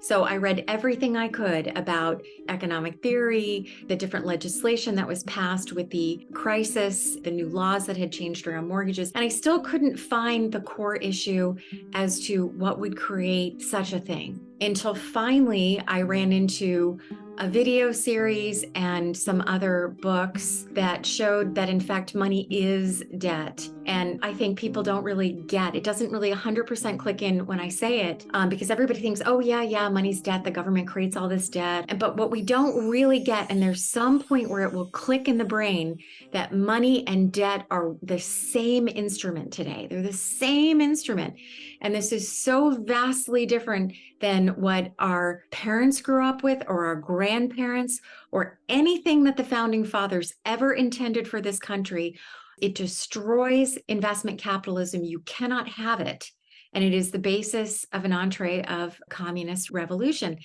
So I read everything I could about economic theory, the different legislation that was passed with the crisis, the new laws that had changed around mortgages, and I still couldn't find the core issue as to what would create such a thing. Until finally I ran into a video series and some other books that showed that in fact money is debt. And I think people don't really get it. Doesn't really 100% click in when I say it, because everybody thinks, oh yeah, money's debt. The government creates all this debt. But what we don't really get, and there's some point where it will click in the brain, that money and debt are the same instrument today. They're the same instrument. And this is so vastly different than what our parents grew up with or our grandparents or anything that the founding fathers ever intended for this country. It destroys investment capitalism. You cannot have it. And it is the basis of an entree of communist revolution.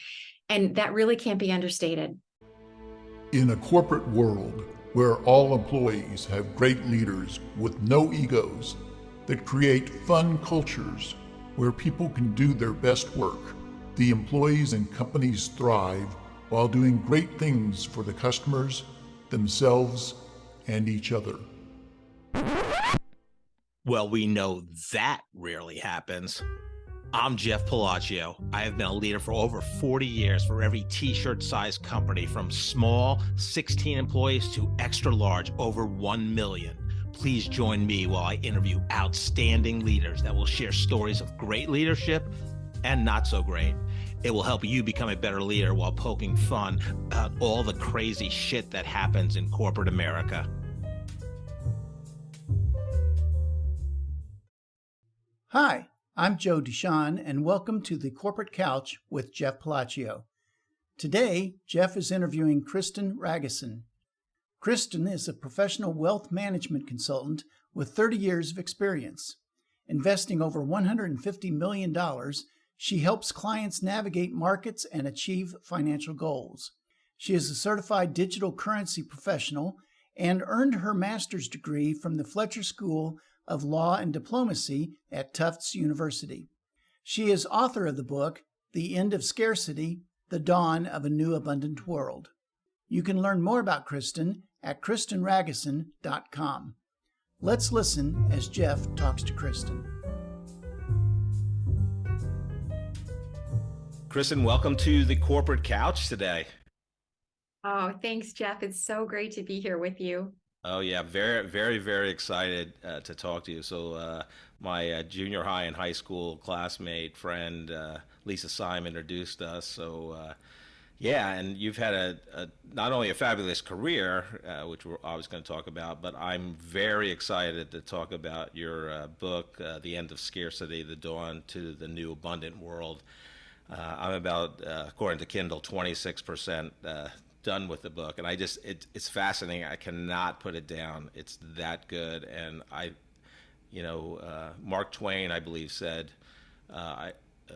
And that really can't be understated. In a corporate world where all employees have great leaders with no egos that create fun cultures where people can do their best work, the employees and companies thrive while doing great things for the customers, themselves, and each other. Well, we know that rarely happens. I'm Jeff Palacio. I have been a leader for over 40 years for every t-shirt size company, from small 16 employees to extra large over 1 million. Please join me while I interview outstanding leaders that will share stories of great leadership and not so great. It will help you become a better leader while poking fun about all the crazy shit that happens in corporate America. Hi, I'm Joe Deshawn, and welcome to the Corporate Couch with Jeff Palacio. Today, Jeff is interviewing Kristen Ragusin. Kristen is a professional wealth management consultant with 30 years of experience. Investing over $150 million, she helps clients navigate markets and achieve financial goals. She is a certified digital currency professional and earned her master's degree from the Fletcher School of Law and Diplomacy at Tufts University. She is author of the book, The End of Scarcity, The Dawn of a New Abundant World. You can learn more about Kristen at KristenRagusin.com. Let's listen as Jeff talks to Kristen. Kristen, welcome to the Corporate Couch today. Oh, thanks, Jeff. It's so great to be here with you. Oh yeah, very, very, very excited to talk to you. So my junior high and high school classmate friend Lisa Syme introduced us. So yeah, and you've had a not only a fabulous career, which we're always going to talk about, but I'm very excited to talk about your book, The End of Scarcity, The Dawn to the New Abundant World. I'm about, according to Kindle, 26% done with the book, and it's fascinating. I cannot put it down. It's that good. And Mark Twain, I believe, said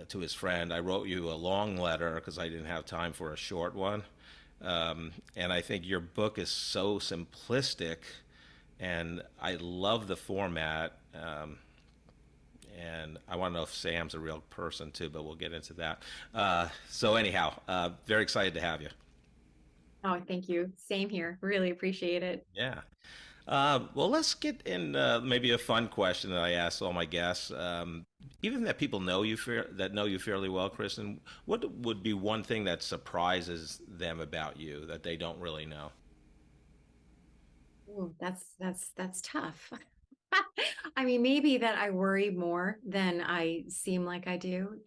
to his friend, I wrote you a long letter because I didn't have time for a short one. And I think your book is so simplistic, and I love the format. And I want to know if Sam's a real person too, but we'll get into that. So anyhow, very excited to have you. Oh, thank you. Same here. Really appreciate it. Yeah. Well, let's get in maybe a fun question that I ask all my guests. Even that people know you fairly well, Kristen, what would be one thing that surprises them about you that they don't really know? Ooh, that's tough. I mean, maybe that I worry more than I seem like I do.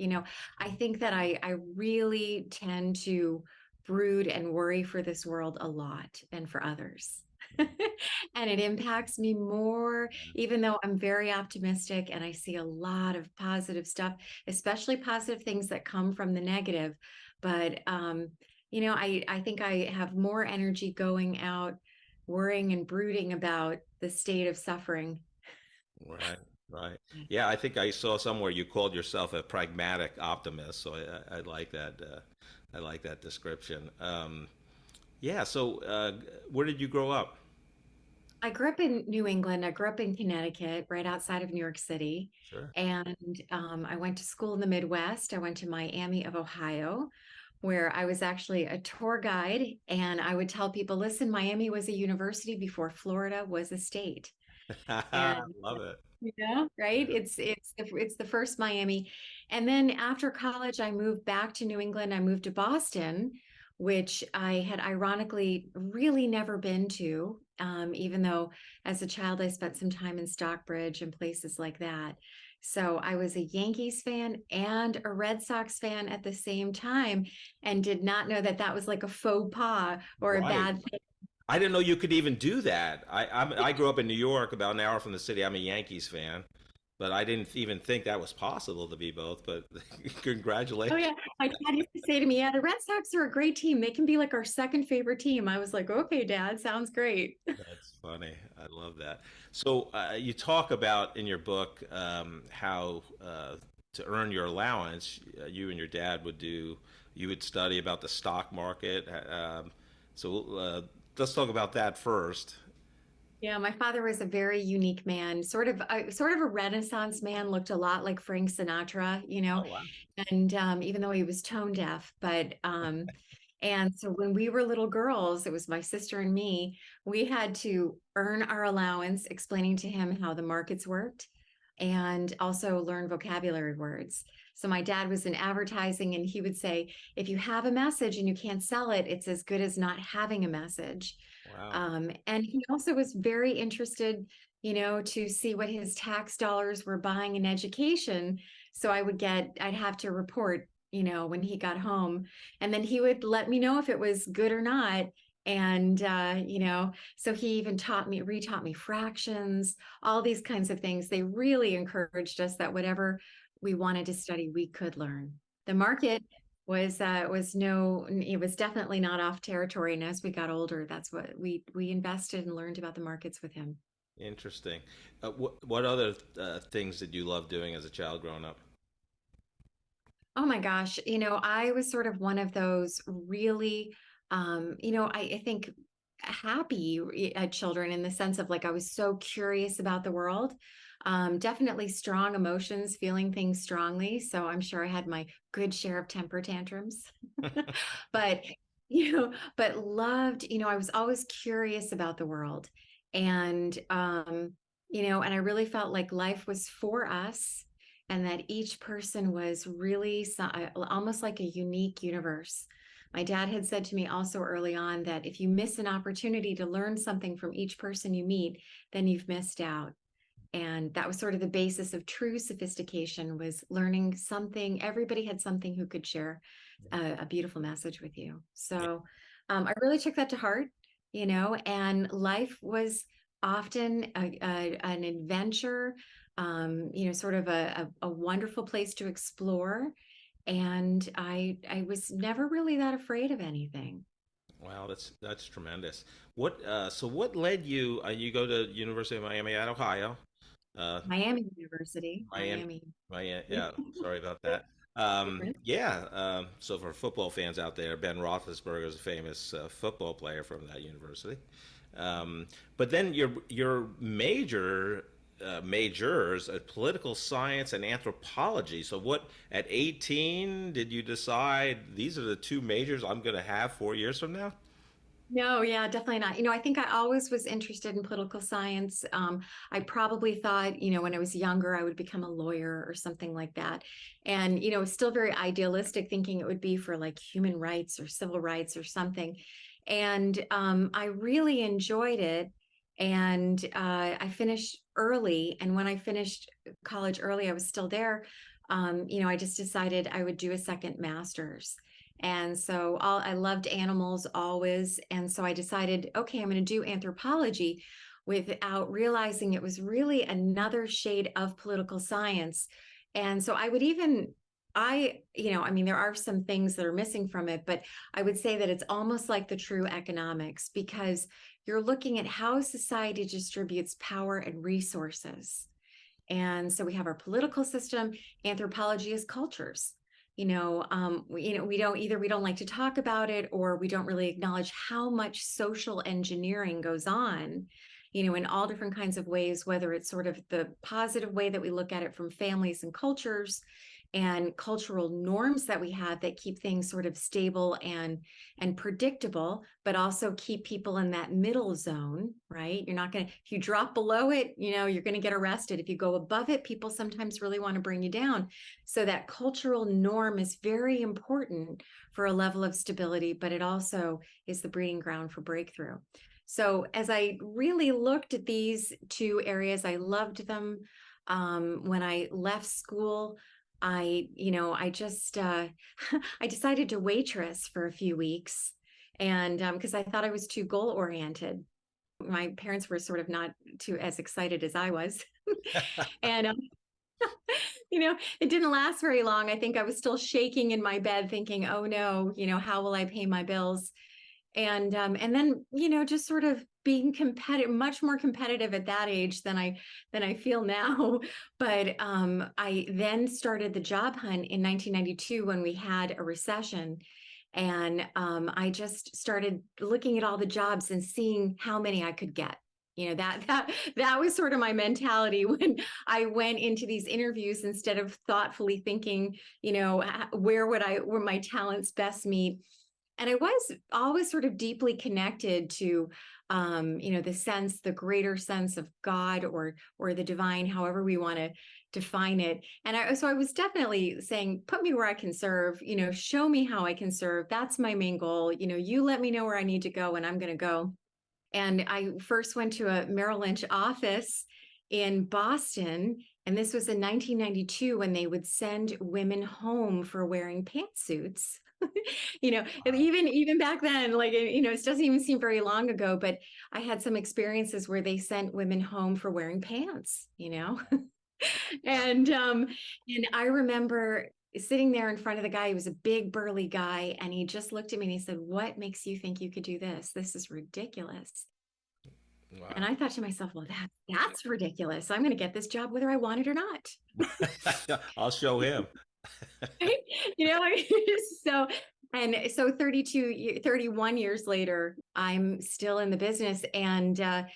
I think that I really tend to brood and worry for this world a lot and for others. And it impacts me more, even though I'm very optimistic and I see a lot of positive stuff, especially positive things that come from the negative. But, I think I have more energy going out worrying and brooding about the state of suffering. Right, right. Yeah, I think I saw somewhere you called yourself a pragmatic optimist, so I like that. I like that description. Yeah. So, where did you grow up? I grew up in New England. I grew up in Connecticut, right outside of New York City. Sure. And I went to school in the Midwest. I went to Miami of Ohio, where I was actually a tour guide. And I would tell people, listen, Miami was a university before Florida was a state. And Love it. yeah, right. Yeah. It's the first Miami, and then after college, I moved back to New England. I moved to Boston, which I had ironically really never been to, even though as a child I spent some time in Stockbridge and places like that. So I was a Yankees fan and a Red Sox fan at the same time, and did not know that that was like a faux pas or a Right. bad thing. I didn't know you could even do that. I grew up in New York, about an hour from the city. I'm a Yankees fan, but I didn't even think that was possible to be both. But Oh congratulations. yeah, my dad used to say to me, "Yeah, the Red Sox are a great team. They can be like our second favorite team." I was like, "Okay, Dad, sounds great." That's funny. I love that. So you talk about in your book how to earn your allowance, you and your dad would do. You would study about the stock market. So let's talk about that first. Yeah, my father was a very unique man, sort of a Renaissance man, looked a lot like Frank Sinatra, Oh wow. and even though he was tone deaf, and so when we were little girls, it was my sister and me, we had to earn our allowance, explaining to him how the markets worked and also learn vocabulary words. So my dad was in advertising and he would say, if you have a message and you can't sell it, it's as good as not having a message. Wow. And he also was very interested, to see what his tax dollars were buying in education. So I'd have to report, when he got home, and then he would let me know if it was good or not. And, so he even retaught me fractions, all these kinds of things. They really encouraged us that whatever we wanted to study, we could learn. The market was no it was definitely not off territory, and as we got older, that's what we invested and learned about the markets with him. Interesting. What other things did you love doing as a child growing up? Oh my gosh, I was sort of one of those really, I think happy children, in the sense of like I was so curious about the world. Definitely strong emotions, feeling things strongly. So I'm sure I had my good share of temper tantrums, but but loved, I was always curious about the world, and and I really felt like life was for us, and that each person was really almost like a unique universe. My dad had said to me also early on that if you miss an opportunity to learn something from each person you meet, then you've missed out. And that was sort of the basis of true sophistication, was learning something. Everybody had something who could share a beautiful message with you. So I really took that to heart, and life was often an adventure, sort of a wonderful place to explore. And I was never really that afraid of anything. Wow, that's tremendous. So what led you? You go to University of Miami at Ohio. Uh, Miami University, Miami, Miami. Miami. Yeah, sorry about that. Yeah. So for football fans out there, Ben Roethlisberger is a famous football player from that university. But then your majors are political science and anthropology. So what at 18 did you decide these are the two majors I'm going to have 4 years from now? No, yeah, definitely not. I think I always was interested in political science. I probably thought, when I was younger, I would become a lawyer or something like that. And, still very idealistic, thinking it would be for like human rights or civil rights or something. And I really enjoyed it. And I finished early. And when I finished college early, I was still there. I just decided I would do a second master's. And so I loved animals always. And so I decided, okay, I'm going to do anthropology, without realizing it was really another shade of political science. And so there are some things that are missing from it, but I would say that it's almost like the true economics, because you're looking at how society distributes power and resources. And so we have our political system. Anthropology is cultures. We don't like to talk about it, or we don't really acknowledge how much social engineering goes on, in all different kinds of ways, whether it's sort of the positive way that we look at it from families and cultures and cultural norms that we have that keep things sort of stable and predictable, but also keep people in that middle zone, right? You're not going to, if you drop below it, you're going to get arrested. If you go above it, people sometimes really want to bring you down. So that cultural norm is very important for a level of stability, but it also is the breeding ground for breakthrough. So as I really looked at these two areas, I loved them. When I left school, I just, I decided to waitress for a few weeks, and because I thought I was too goal oriented. My parents were sort of not too as excited as I was. And, it didn't last very long. I think I was still shaking in my bed thinking, oh no, how will I pay my bills? And then, just sort of being competitive, much more competitive at that age than I feel now. But I then started the job hunt in 1992 when we had a recession. And I just started looking at all the jobs and seeing how many I could get. That was sort of my mentality when I went into these interviews, instead of thoughtfully thinking, where my talents best meet. And I was always sort of deeply connected to, the greater sense of God or the divine, however we want to define it. And so I was definitely saying, put me where I can serve, show me how I can serve. That's my main goal. You let me know where I need to go and I'm going to go. And I first went to a Merrill Lynch office in Boston. And this was in 1992 when they would send women home for wearing pantsuits. Even back then, it doesn't even seem very long ago, but I had some experiences where they sent women home for wearing pants, and I remember sitting there in front of the guy. He was a big burly guy, and he just looked at me and he said, "What makes you think you could do this? This is ridiculous." Wow. And I thought to myself, well, that's ridiculous. I'm going to get this job whether I want it or not. I'll show him. So 31 years later, I'm still in the business. And, I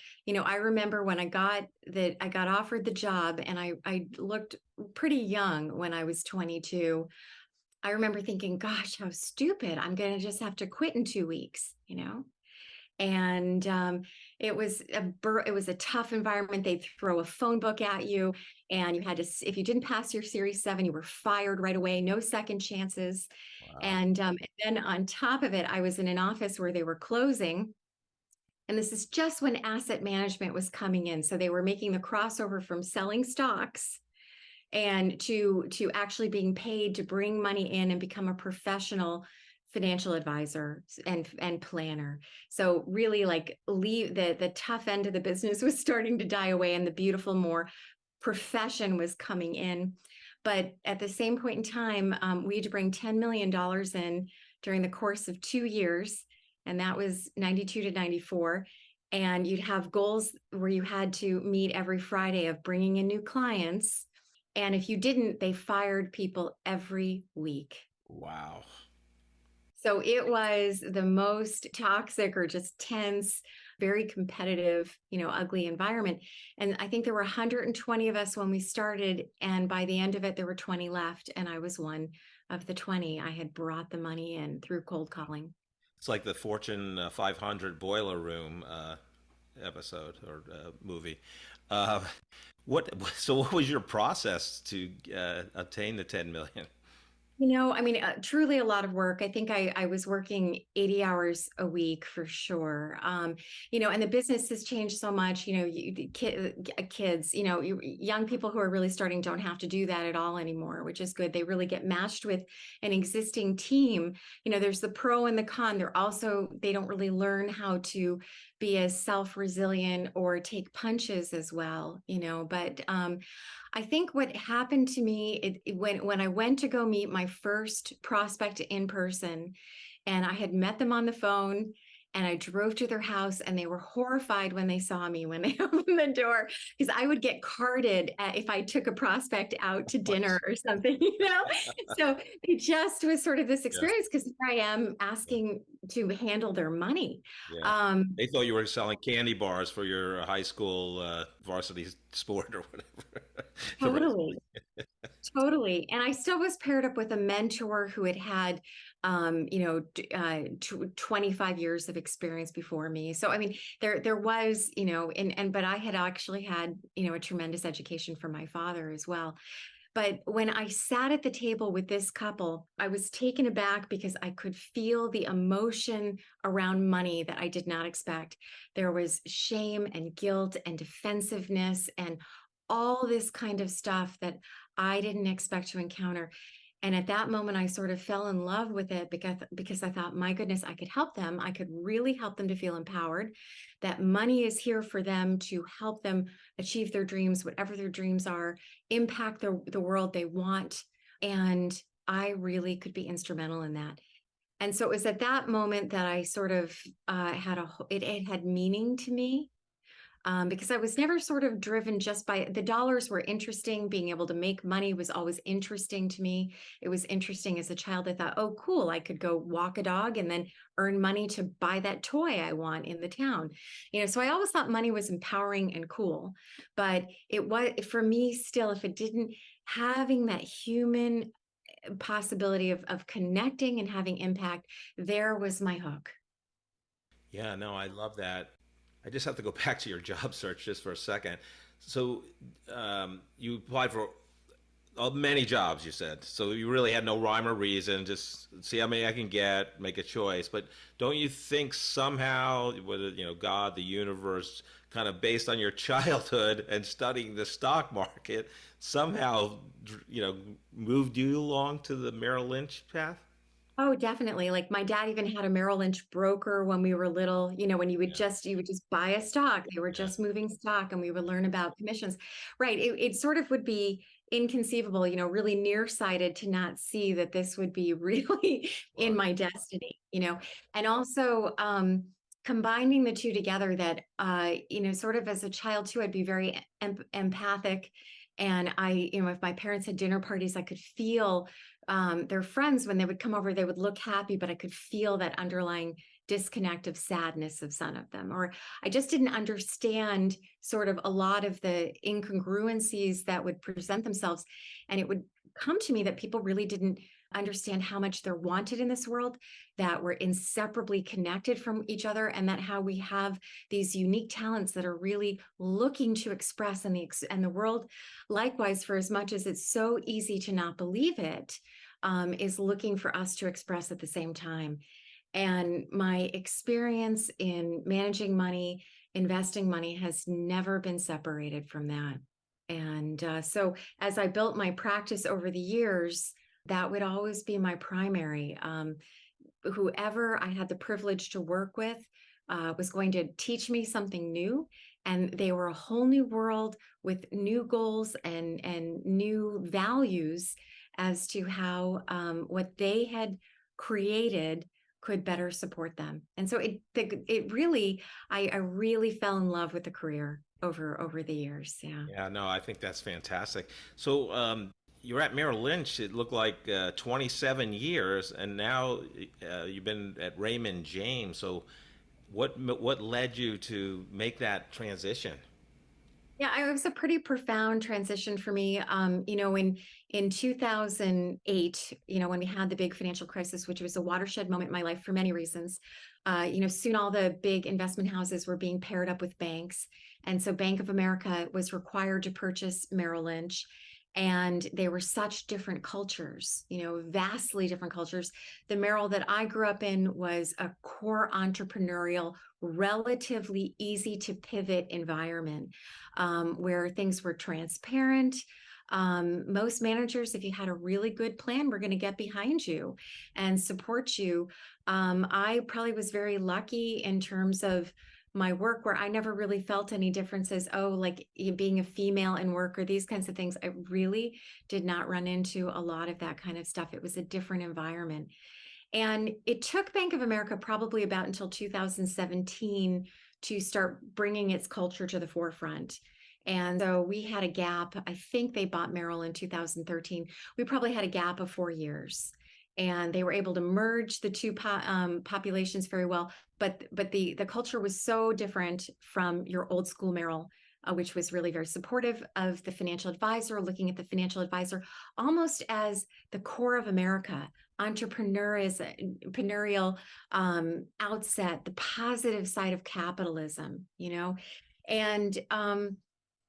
remember when I got offered the job, and I looked pretty young when I was 22. I remember thinking, gosh, how stupid. I'm going to just have to quit in 2 weeks, And it was a tough environment. They'd throw a phone book at you, and you had to, if you didn't pass your Series 7, you were fired right away, no second chances. Wow. And then on top of it, I was in an office where they were closing. And this is just when asset management was coming in. So they were making the crossover from selling stocks and to actually being paid to bring money in and become a professional financial advisor and planner. So really, leave the tough end of the business was starting to die away, and the beautiful, more profession was coming in. But at the same point in time, we had to bring $10 million in during the course of 2 years, and that was 92 to 94. And you'd have goals where you had to meet every Friday of bringing in new clients. And if you didn't, they fired people every week. Wow. So it was the most toxic or just tense, very competitive, ugly environment. And I think there were 120 of us when we started. And by the end of it, there were 20 left. And I was one of the 20. I had brought the money in through cold calling. It's like the Fortune 500 Boiler Room episode or movie. What was your process to obtain the 10 million? Truly a lot of work. I think I was working 80 hours a week for sure. And the business has changed so much, kids, young people who are really starting don't have to do that at all anymore, which is good. They really get matched with an existing team. There's the pro and the con. They don't really learn how to be as self-resilient or take punches as well, but I think what happened to me when I went to go meet my first prospect in person, and I had met them on the phone, And I drove to their house, and they were horrified when they saw me when they opened the door, because I would get carded if I took a prospect out to dinner or something, So it just was sort of this Yeah, experience, because here I am asking to handle their money. yeah. Um, They thought you were selling candy bars for your high school varsity sport or whatever. To raise Totally. Totally. And I still was paired up with a mentor who had 25 years of experience before me. So, I mean, there was, but I had actually had, a tremendous education from my father as well. But when I sat at the table with this couple, I was taken aback because I could feel the emotion around money that I did not expect. There was shame and guilt and defensiveness and all this kind of stuff that I didn't expect to encounter. And at that moment, I sort of fell in love with it because I thought, my goodness, I could help them. I could really help them to feel empowered, that money is here for them to help them achieve their dreams, whatever their dreams are, impact the world they want. And I really could be instrumental in that. And so it was at that moment that I sort of it had meaning to me, because I was never sort of driven just by the dollars. Were interesting. Being able to make money was always interesting to me. It was interesting as a child. I thought, oh, cool, I could go walk a dog and then earn money to buy that toy I want in the town. So I always thought money was empowering and cool, but it was for me still, if it didn't having that human possibility of connecting and having impact, there was my hook. Yeah, no, I love that. I just have to go back to your job search just for a second. So, you applied for many jobs, you said. So you really had no rhyme or reason, just see how many I can get, make a choice. But don't you think somehow, whether, God, the universe, kind of based on your childhood and studying the stock market, somehow, moved you along to the Merrill Lynch path? Oh, definitely. Like my dad even had a Merrill Lynch broker when we were little, when Yeah, you would just buy a stock. They were yeah, just moving stock and we would learn about commissions. Right. It sort of would be inconceivable, really nearsighted to not see that this would be really in right, my destiny, and also combining the two together that, sort of as a child too, I'd be very empathic. And if my parents had dinner parties, I could feel their friends, when they would come over, they would look happy, but I could feel that underlying disconnect of sadness of some of them. Or I just didn't understand sort of a lot of the incongruencies that would present themselves. And it would come to me that people really didn't understand how much they're wanted in this world, that we're inseparably connected from each other, and that how we have these unique talents that are really looking to express in the world. Likewise, for as much as it's so easy to not believe it, is looking for us to express at the same time. And my experience in managing money, investing money has never been separated from that. And so as I built my practice over the years, that would always be my primary. Whoever I had the privilege to work with was going to teach me something new. And they were a whole new world with new goals and new values as to how what they had created could better support them. And so it really, I really fell in love with the career over the years. Yeah. yeah. No, I think that's fantastic. So, you're at Merrill Lynch. It looked like 27 years, and now you've been at Raymond James. So, what led you to make that transition? Yeah, it was a pretty profound transition for me. In 2008, when we had the big financial crisis, which was a watershed moment in my life for many reasons. Soon all the big investment houses were being paired up with banks, and so Bank of America was required to purchase Merrill Lynch. And they were such different cultures, vastly different cultures. The Merrill that I grew up in was a core entrepreneurial, relatively easy to pivot environment, where things were transparent. Most managers, if you had a really good plan, were going to get behind you and support you. I probably was very lucky in terms of my work, where I never really felt any differences. Oh, like being a female in work or these kinds of things. I really did not run into a lot of that kind of stuff. It was a different environment. And it took Bank of America probably about until 2017 to start bringing its culture to the forefront. And so we had a gap. I think they bought Merrill in 2013. We probably had a gap of 4 years. And they were able to merge the two populations very well. But the culture was so different from your old school Merrill, which was really very supportive of the financial advisor, looking at the financial advisor almost as the core of America, entrepreneurial outset, the positive side of capitalism, and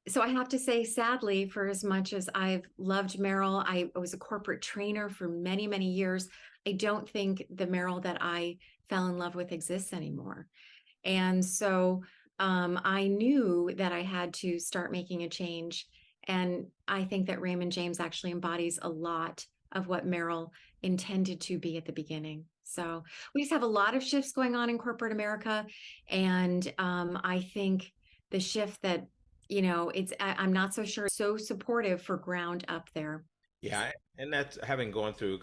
so I have to say, sadly, for as much as I've loved Merrill, I was a corporate trainer for many, many years. I don't think the Merrill that I fell in love with exists anymore. And so I knew that I had to start making a change. And I think that Raymond James actually embodies a lot of what Merrill intended to be at the beginning. So we just have a lot of shifts going on in corporate America. And I think the shift that, I'm not so sure, so supportive for ground up there. Yeah, and that's having gone through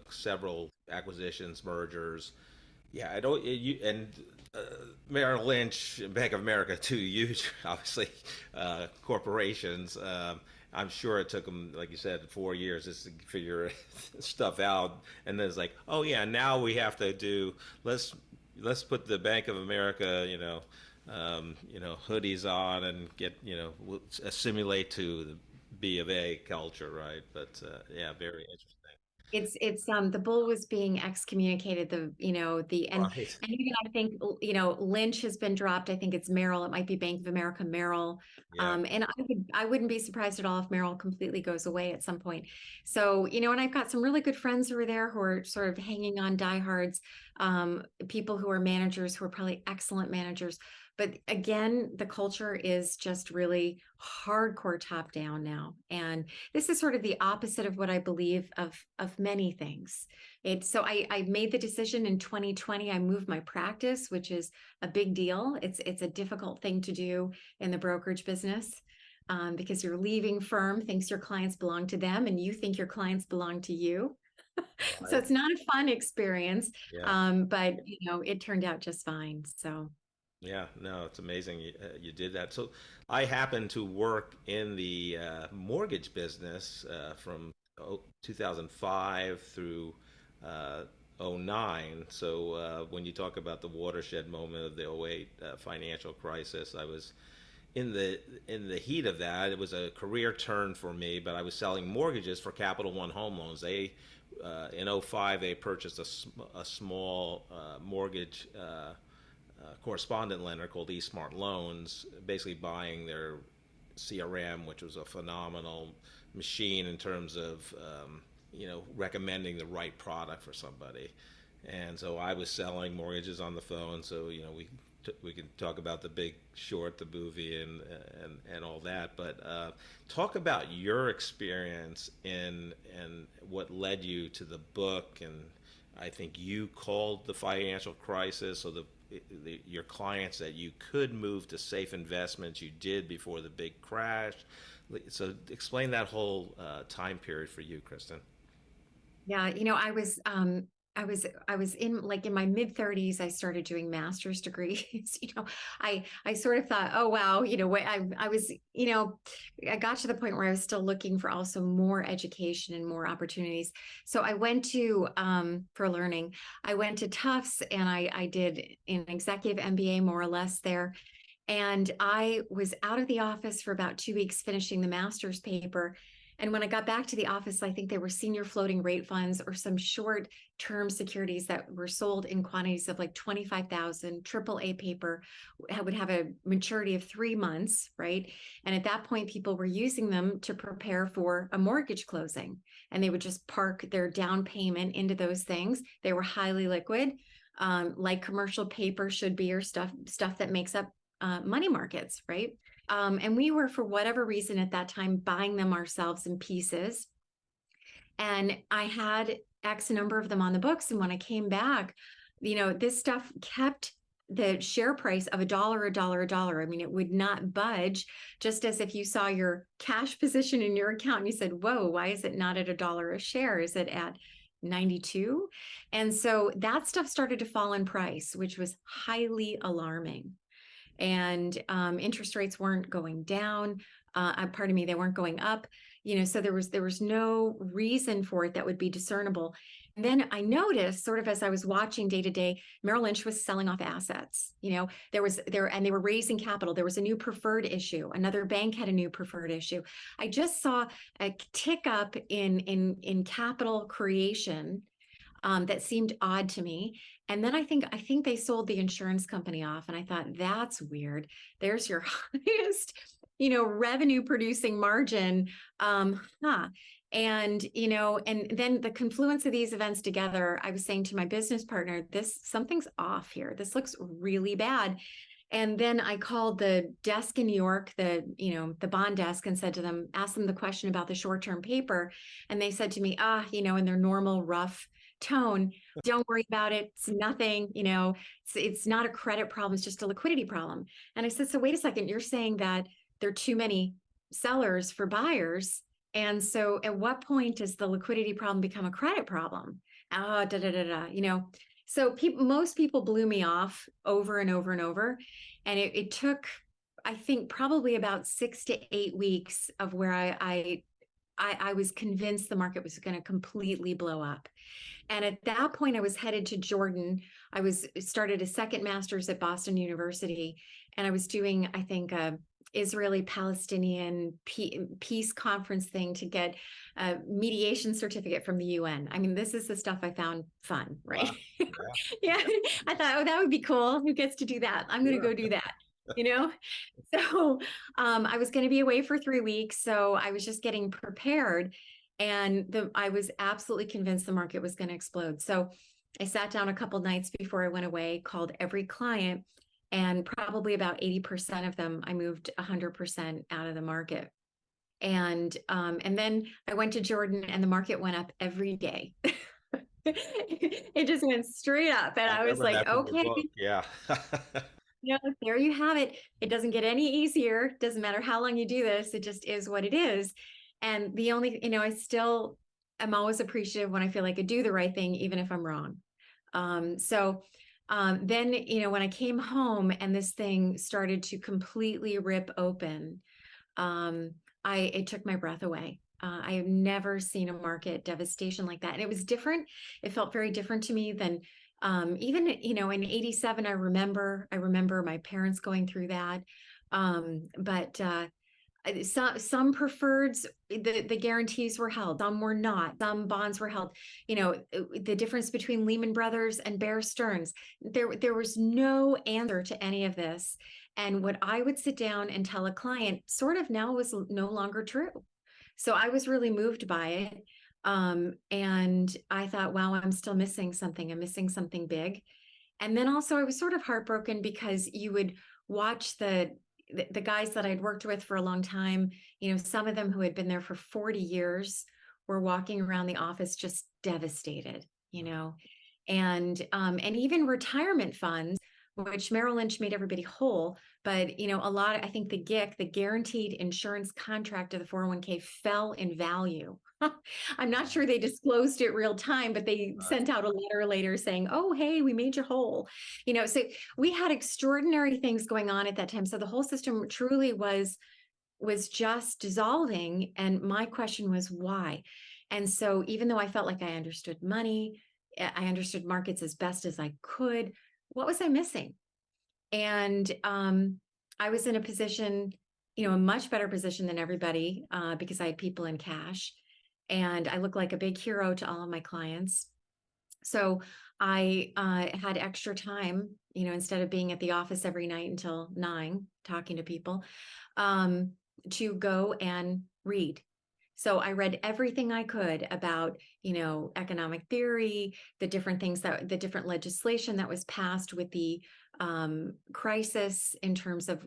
several acquisitions, mergers. Yeah, I don't. And uh, Merrill Lynch, Bank of America, two huge, obviously, corporations. I'm sure it took them, like you said, 4 years just to figure stuff out. And then it's like, oh yeah, now we have to do. Let's put the Bank of America, hoodies on and get, assimilate to the B of A culture, right? But yeah, very interesting. It's the bull was being excommunicated, and Right. even I think, Lynch has been dropped. I think it's Merrill. It might be Bank of America Merrill. Yeah. And I wouldn't be surprised at all if Merrill completely goes away at some point. So, and I've got some really good friends who are there who are sort of hanging on diehards, people who are managers who are probably excellent managers. But again, the culture is just really hardcore top down now. And this is sort of the opposite of what I believe of many things. So I made the decision in 2020. I moved my practice, which is a big deal. It's a difficult thing to do in the brokerage business, because your leaving firm thinks your clients belong to them, and you think your clients belong to you. So Right. it's not a fun experience, Yeah. but it turned out just fine. So. Yeah, no, it's amazing you did that. So I happen to work in the mortgage business from 2005 through '09. So when you talk about the watershed moment of the '08 financial crisis, I was in the heat of that. It was a career turn for me, but I was selling mortgages for Capital One Home Loans. They in '05 they purchased a small mortgage correspondent lender called eSmart Loans, basically buying their CRM, which was a phenomenal machine in terms of recommending the right product for somebody. And so I was selling mortgages on the phone. So we can talk about The Big Short, the movie, and all that. But talk about your experience and what led you to the book. And I think you called the financial crisis, or your clients, that you could move to safe investments. You did before the big crash. So explain that whole time period for you, Kristen. Yeah, I was in my mid 30s. I started doing master's degrees. I sort of thought, oh wow, I was, I got to the point where I was still looking for also more education and more opportunities. So I went to for learning. I went to Tufts, and I did an executive MBA more or less there. And I was out of the office for about 2 weeks finishing the master's paper. And when I got back to the office, I think there were senior floating rate funds or some short term securities that were sold in quantities of like 25,000. AAA paper would have a maturity of 3 months, right? And at that point, people were using them to prepare for a mortgage closing, and they would just park their down payment into those things. They were highly liquid, like commercial paper should be, or stuff that makes up money markets, right? And we were, for whatever reason at that time, buying them ourselves in pieces. And I had X number of them on the books. And when I came back, this stuff kept the share price of $1. I mean, it would not budge, just as if you saw your cash position in your account and you said, whoa, why is it not at $1 a share? Is it at 92. And so that stuff started to fall in price, which was highly alarming. And interest rates weren't going down. Pardon me, they weren't going up. So there was no reason for it that would be discernible. And then I noticed, sort of as I was watching day to day, Merrill Lynch was selling off assets. And they were raising capital. There was a new preferred issue. Another bank had a new preferred issue. I just saw a tick up in capital creation that seemed odd to me. And then I think they sold the insurance company off, and I thought, that's weird. There's your highest, revenue producing margin. And then the confluence of these events together, I was saying to my business partner, something's off here. This looks really bad. And then I called the desk in New York, the bond desk, and asked them the question about the short-term paper. And they said to me, in their normal rough tone, don't worry about it. It's nothing, it's not a credit problem. It's just a liquidity problem. And I said, so wait a second, you're saying that there are too many sellers for buyers. And so at what point does the liquidity problem become a credit problem? So most people blew me off over and over and over. And it took, I think, probably about 6 to 8 weeks of where I was convinced the market was going to completely blow up. And at that point, I was headed to Jordan. I started a second master's at Boston University, and I was doing, I think, a Israeli-Palestinian peace conference thing to get a mediation certificate from the UN. I mean, this is the stuff I found fun, right? Wow. Yeah. I thought, that would be cool. Who gets to do that? I'm going to go do that. So I was going to be away for 3 weeks. So I was just getting prepared, and I was absolutely convinced the market was going to explode. So I sat down a couple nights before I went away, called every client, and probably about 80% of them, I moved 100% out of the market. And then I went to Jordan, and the market went up every day. It just went straight up. And I was like, okay. Yeah. There you have it. It doesn't get any easier. Doesn't matter how long you do this. It just is what it is. And the only, I still am always appreciative when I feel like I do the right thing, even if I'm wrong. Then, when I came home and this thing started to completely rip open, it took my breath away. I have never seen a market devastation like that. And it was different. It felt very different to me than even, in 87, I remember my parents going through that. But some preferreds, the guarantees were held, some were not, some bonds were held. The difference between Lehman Brothers and Bear Stearns, there was no answer to any of this. And what I would sit down and tell a client sort of now was no longer true. So I was really moved by it. And I thought, wow, I'm still missing something. I'm missing something big. And then also I was sort of heartbroken because you would watch the guys that I'd worked with for a long time, some of them who had been there for 40 years were walking around the office just devastated, and even retirement funds, which Merrill Lynch made everybody whole. But, I think the GIC, the guaranteed insurance contract of the 401k, fell in value. I'm not sure they disclosed it real time, but they sent out a letter later saying, oh, hey, we made you whole. So we had extraordinary things going on at that time. So the whole system truly was just dissolving. And my question was why? And so even though I felt like I understood money, I understood markets as best as I could, what was I missing? And I was in a position, a much better position than everybody because I had people in cash. And I looked like a big hero to all of my clients. So I had extra time, instead of being at the office every night until 9, talking to people, to go and read. So I read everything I could about, economic theory, the different legislation that was passed with the crisis in terms of,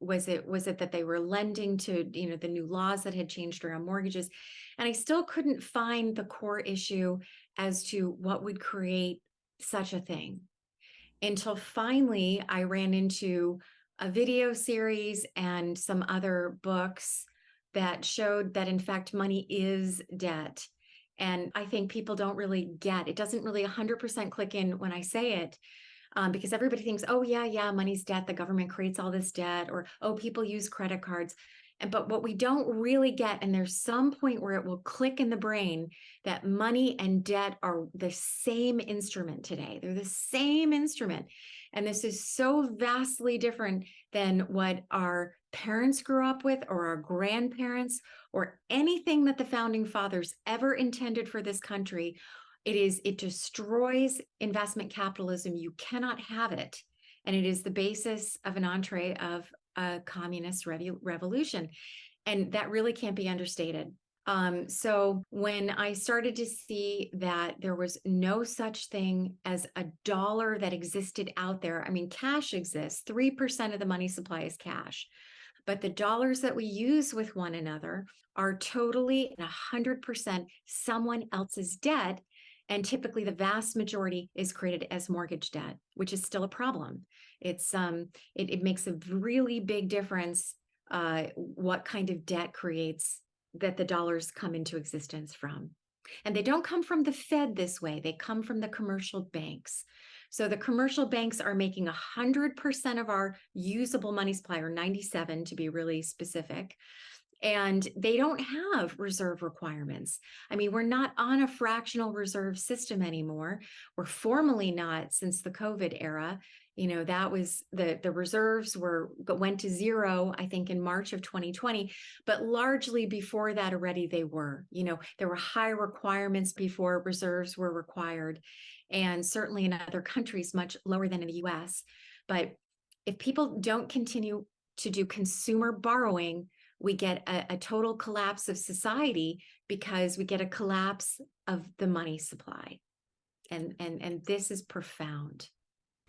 was it that they were lending to, the new laws that had changed around mortgages. And I still couldn't find the core issue as to what would create such a thing until finally I ran into a video series and some other books that showed that in fact money is debt, And I think people don't really get, it doesn't really 100% click in when I say it, because everybody thinks, oh, yeah, money's debt. The government creates all this debt, or, oh, people use credit cards. But what we don't really get, and there's some point where it will click in the brain, that money and debt are the same instrument today. They're the same instrument. And this is so vastly different than what our parents grew up with, or our grandparents, or anything that the founding fathers ever intended for this country. It destroys investment capitalism. You cannot have it. And it is the basis of an entree of a communist revolution. And that really can't be understated. So when I started to see that there was no such thing as a dollar that existed out there, I mean, cash exists, 3% of the money supply is cash. But the dollars that we use with one another are totally 100% someone else's debt. And typically the vast majority is created as mortgage debt, which is still a problem. It makes a really big difference what kind of debt creates that the dollars come into existence from. And they don't come from the Fed this way. They come from the commercial banks. So the commercial banks are making 100% of our usable money supply, or 97 to be really specific. And they don't have reserve requirements. I mean, we're not on a fractional reserve system anymore. We're formally not since the COVID era. That was the reserves went to zero, I think, in March of 2020, but largely before that already they were. There were high requirements before reserves were required, and certainly in other countries much lower than in the US. But if people don't continue to do consumer borrowing, we get a total collapse of society, because we get a collapse of the money supply. And this is profound.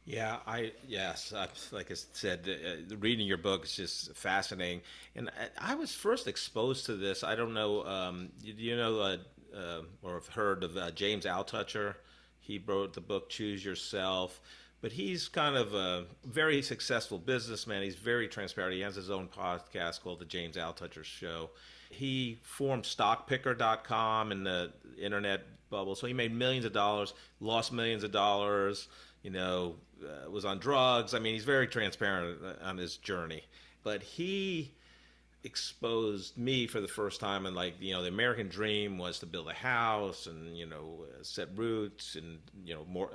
Yeah, like I said, reading your book is just fascinating. And I was first exposed to this. I don't know, you know, or have heard of James Altucher. He wrote the book Choose Yourself. But he's kind of a very successful businessman. He's very transparent. He has his own podcast called The James Altucher Show. He formed stockpicker.com in the internet bubble. So he made millions of dollars, lost millions of dollars, was on drugs. I mean, he's very transparent on his journey. But he exposed me for the first time, and the American dream was to build a house and set roots, and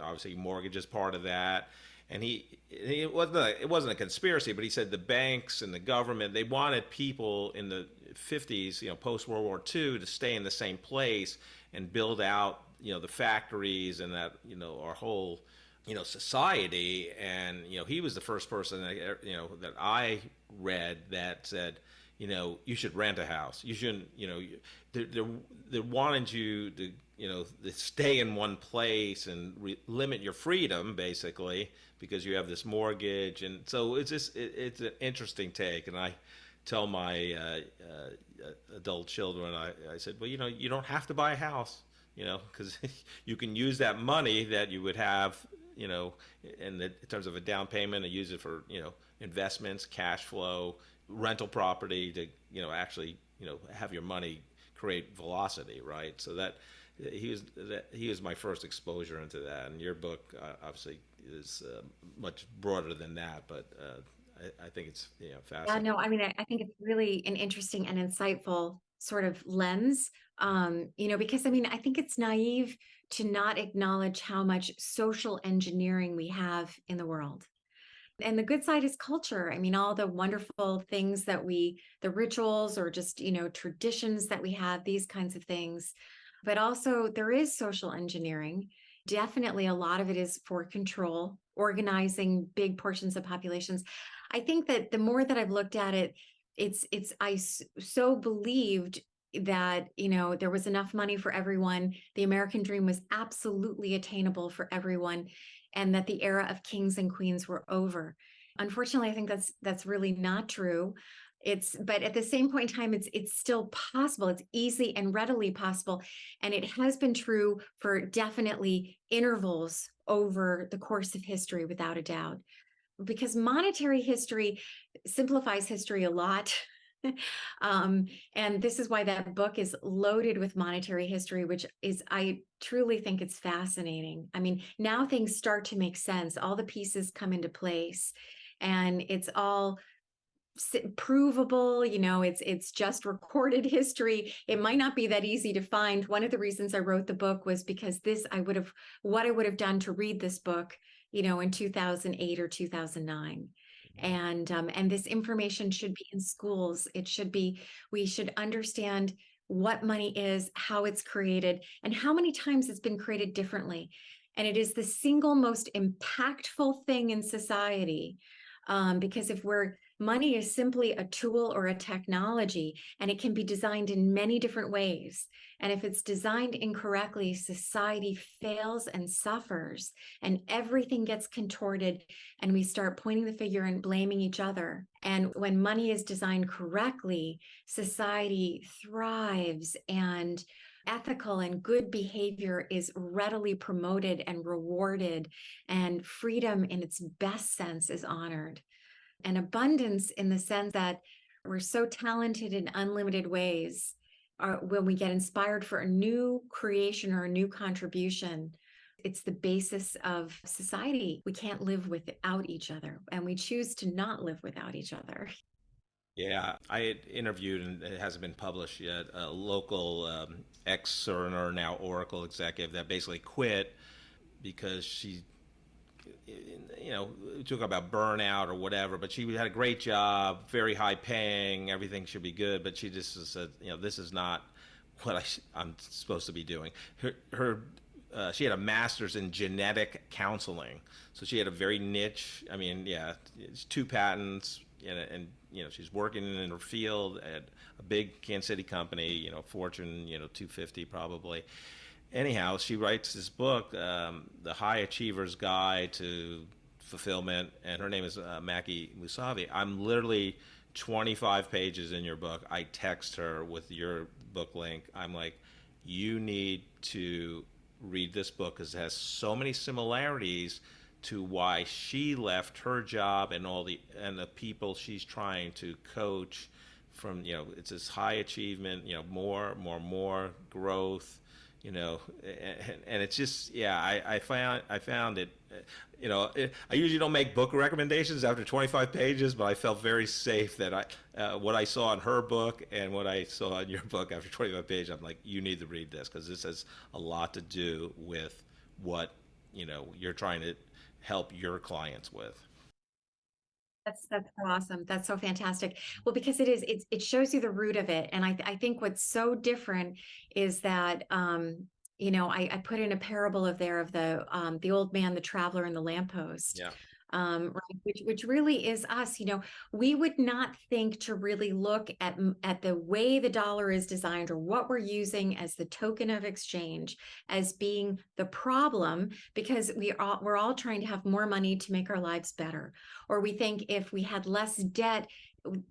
obviously mortgage is part of that. And it wasn't a conspiracy, but he said the banks and the government, they wanted people in the 50s, post World War II, to stay in the same place and build out the factories and that our whole society. And he was the first person that I read that said, you should rent a house. You shouldn't, they wanted you to, to stay in one place and limit your freedom, basically, because you have this mortgage. And so it's an interesting take. And I tell my adult children, I said, well, you don't have to buy a house, because you can use that money that you would have, in terms of a down payment, and use it for, investments, cash flow, rental property, to actually have your money create velocity, right? So that he was my first exposure into that. And your book obviously is much broader than that, but I think it's fascinating. Yeah, no, I mean, I think it's really an interesting and insightful sort of lens, because I think it's naive to not acknowledge how much social engineering we have in the world. And the good side is culture. I mean, all the wonderful things that the rituals, or just, traditions that we have, these kinds of things. But also there is social engineering. Definitely a lot of it is for control, organizing big portions of populations. I think that the more that I've looked at it, I so believed that, there was enough money for everyone. The American dream was absolutely attainable for everyone, and that the era of kings and queens were over. Unfortunately, I think that's really not true. But at the same point in time, it's still possible. It's easy and readily possible. And it has been true for definitely intervals over the course of history, without a doubt. Because monetary history simplifies history a lot. And this is why that book is loaded with monetary history, which is, I truly think it's fascinating. I mean, now things start to make sense. All the pieces come into place, and it's all provable. It's just recorded history. It might not be that easy to find. One of the reasons I wrote the book was because what I would have done to read this book, in 2008 or 2009. And this information should be in schools. We should understand what money is, how it's created, and how many times it's been created differently. And it is the single most impactful thing in society. Because money is simply a tool or a technology, and it can be designed in many different ways. And if it's designed incorrectly, society fails and suffers, and everything gets contorted, and we start pointing the finger and blaming each other. And when money is designed correctly, society thrives, and ethical and good behavior is readily promoted and rewarded, and freedom in its best sense is honored. And abundance in the sense that we're so talented in unlimited ways, when we get inspired for a new creation or a new contribution, it's the basis of society. We can't live without each other, and we choose to not live without each other. Yeah, I had interviewed, and it hasn't been published yet, a local ex-Cerner, now Oracle executive that basically quit because she, talk about burnout or whatever, but she had a great job, very high paying, everything should be good, but she just said, this is not what I'm supposed to be doing. She had a master's in genetic counseling, so she had a very niche. I mean, it's 2 patents, and she's working in her field at a big Kansas City company, Fortune, 250 probably. Anyhow, she writes this book, The High Achiever's Guide to Fulfillment, and her name is Mackie Musavi. I'm literally 25 pages in your book. I text her with your book link. I'm like, you need to read this book because it has so many similarities to why she left her job and the people she's trying to coach from. It's this high achievement, more growth, and it's just, I found it. I usually don't make book recommendations after 25 pages, but I felt very safe that what I saw in her book and what I saw in your book after 25 pages, I'm like, you need to read this because this has a lot to do with what you're trying to help your clients with. That's awesome. That's so fantastic. Well, because it shows you the root of it. And I think what's so different is that, I put in a parable of the old man, the traveler, and the lamppost. Yeah. Right, which really is us. We would not think to really look at the way the dollar is designed, or what we're using as the token of exchange, as being the problem, because we're all trying to have more money to make our lives better. Or we think if we had less debt,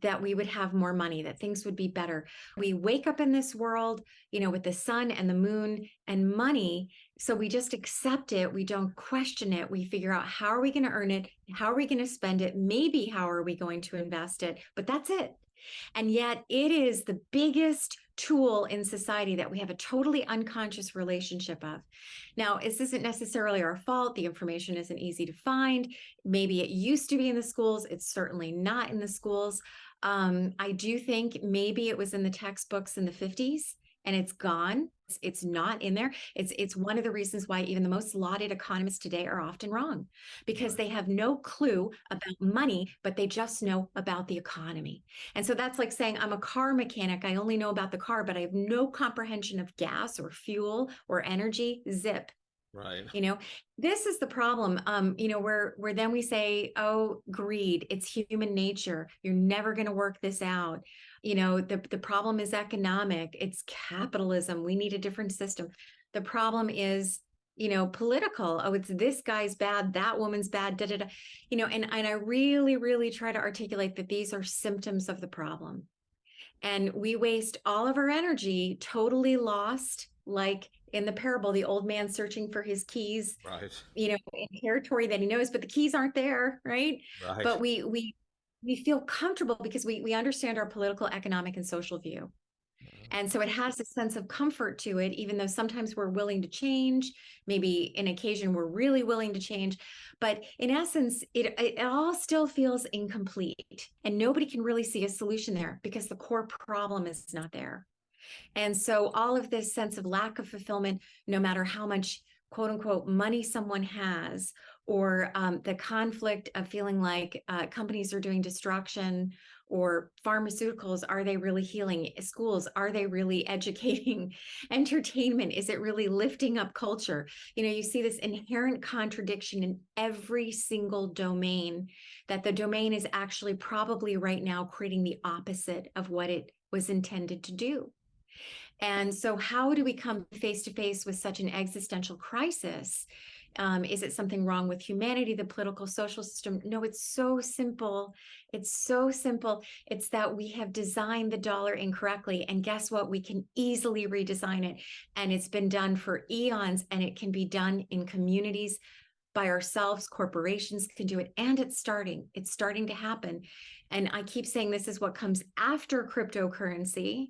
that we would have more money, that things would be better. We wake up in this world, with the sun and the moon and money. So we just accept it. We don't question it. We figure out, how are we going to earn it? How are we going to spend it? Maybe how are we going to invest it? But that's it. And yet it is the biggest tool in society that we have a totally unconscious relationship of. Now, this isn't necessarily our fault. The information isn't easy to find. Maybe it used to be in the schools. It's certainly not in the schools. I do think maybe it was in the textbooks in the 50s, and it's gone. It's not in there. It's one of the reasons why even the most lauded economists today are often wrong, because they have no clue about money, but they just know about the economy. And so that's like saying, I'm a car mechanic. I only know about the car, but I have no comprehension of gas or fuel or energy. Zip. Right. This is the problem, where then we say, oh, greed, it's human nature. You're never going to work this out. The problem is economic. It's capitalism. We need a different system. The problem is, political. Oh, it's this guy's bad, that woman's bad, da, da, da. And I really, really try to articulate that these are symptoms of the problem. And we waste all of our energy totally lost, like in the parable, the old man searching for his keys, Right. in territory that he knows, but the keys aren't there, right? Right. But we we feel comfortable because we understand our political, economic, and social view. And so it has a sense of comfort to it, even though sometimes we're willing to change. Maybe in occasion we're really willing to change. But in essence, it all still feels incomplete. And nobody can really see a solution there because the core problem is not there. And so all of this sense of lack of fulfillment, no matter how much quote unquote money someone has, or the conflict of feeling like companies are doing destruction, or pharmaceuticals, are they really healing? Schools, are they really educating? Entertainment, is it really lifting up culture? You see this inherent contradiction in every single domain, that the domain is actually probably right now creating the opposite of what it was intended to do. And so how do we come face to face with such an existential crisis? Is it something wrong with humanity, the political, social system? No, it's so simple. It's so simple. It's that we have designed the dollar incorrectly. And guess what? We can easily redesign it. And it's been done for eons, and it can be done in communities by ourselves. Corporations can do it. And it's starting to happen. And I keep saying this is what comes after cryptocurrency.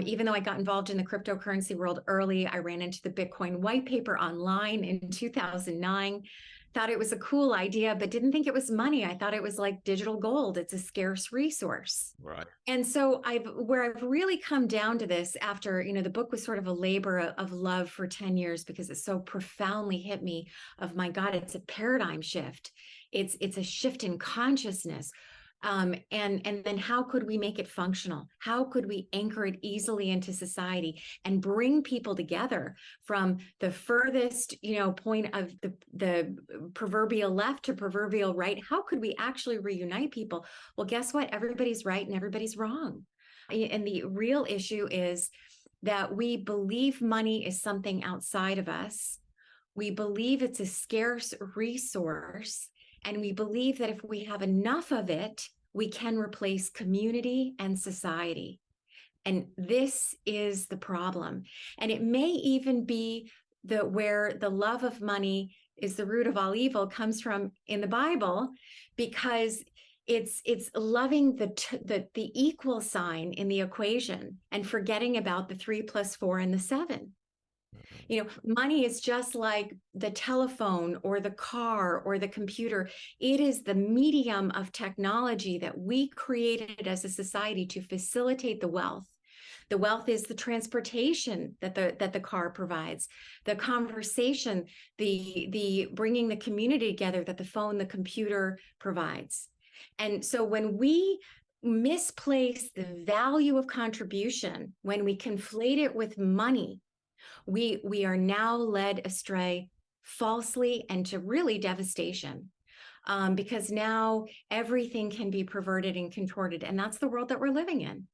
Even though I got involved in the cryptocurrency world early, I ran into the Bitcoin white paper online in 2009, thought it was a cool idea, but didn't think it was money. I thought it was like digital gold. It's a scarce resource. Right. And so where I've really come down to this after, the book was sort of a labor of love for 10 years because it so profoundly hit me of, my God, it's a paradigm shift. It's a shift in consciousness. And then how could we make it functional? How could we anchor it easily into society and bring people together from the furthest, point of the proverbial left to proverbial right? How could we actually reunite people? Well, guess what? Everybody's right and everybody's wrong. And the real issue is that we believe money is something outside of us. We believe it's a scarce resource. And we believe that if we have enough of it, we can replace community and society. And this is the problem. And it may even be where the love of money is the root of all evil comes from in the Bible, because it's loving the equal sign in the equation and forgetting about the 3 + 4 and the 7. Money is just like the telephone or the car or the computer. It is the medium of technology that we created as a society to facilitate the wealth. The wealth is the transportation that the car provides, the conversation, the bringing the community together that the phone, the computer provides. And so when we misplace the value of contribution, when we conflate it with money, we are now led astray falsely and to really devastation, because now everything can be perverted and contorted, and that's the world that we're living in.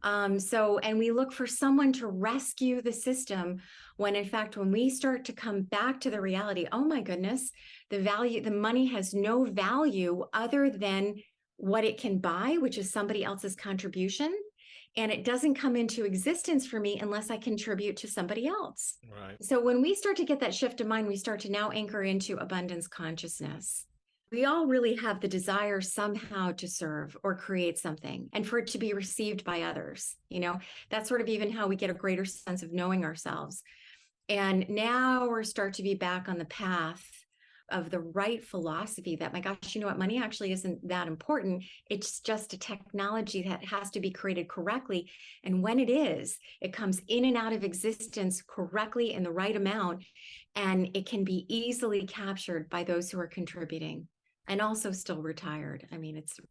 And we look for someone to rescue the system, when in fact, when we start to come back to the reality, oh my goodness, the money has no value other than what it can buy, which is somebody else's contribution. And it doesn't come into existence for me unless I contribute to somebody else. Right. So when we start to get that shift of mind, we start to now anchor into abundance consciousness. We all really have the desire somehow to serve or create something and for it to be received by others. That's sort of even how we get a greater sense of knowing ourselves. And now we're start to be back on the path of the right philosophy that, my gosh, money actually isn't that important. It's just a technology that has to be created correctly. And when it is, it comes in and out of existence correctly in the right amount. And it can be easily captured by those who are contributing and also still retired.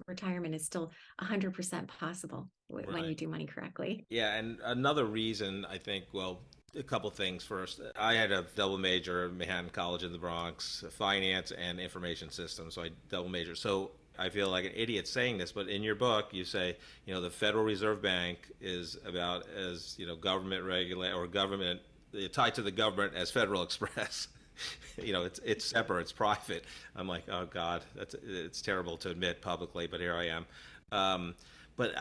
Retirement is still 100% possible when you do money correctly. Yeah. And another reason, I think, well, a couple things. First, I had a double major at Manhattan College in the Bronx, finance and information systems. So I double major. So I feel like an idiot saying this, but in your book, you say, the Federal Reserve Bank is about as, government regulate or government tied to the government as Federal Express. It's separate, it's private. I'm like, oh God, it's terrible to admit publicly, but here I am. But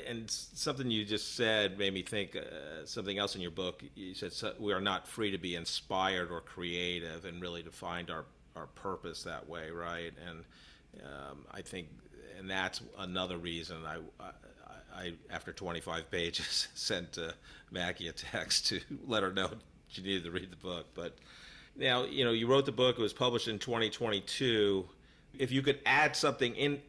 and something you just said made me think something else in your book. You said we are not free to be inspired or creative and really to find our purpose that way, right? And I think and that's another reason I after 25 pages, sent Maggie a text to let her know she needed to read the book. But now, you wrote the book. It was published in 2022. If you could add something in,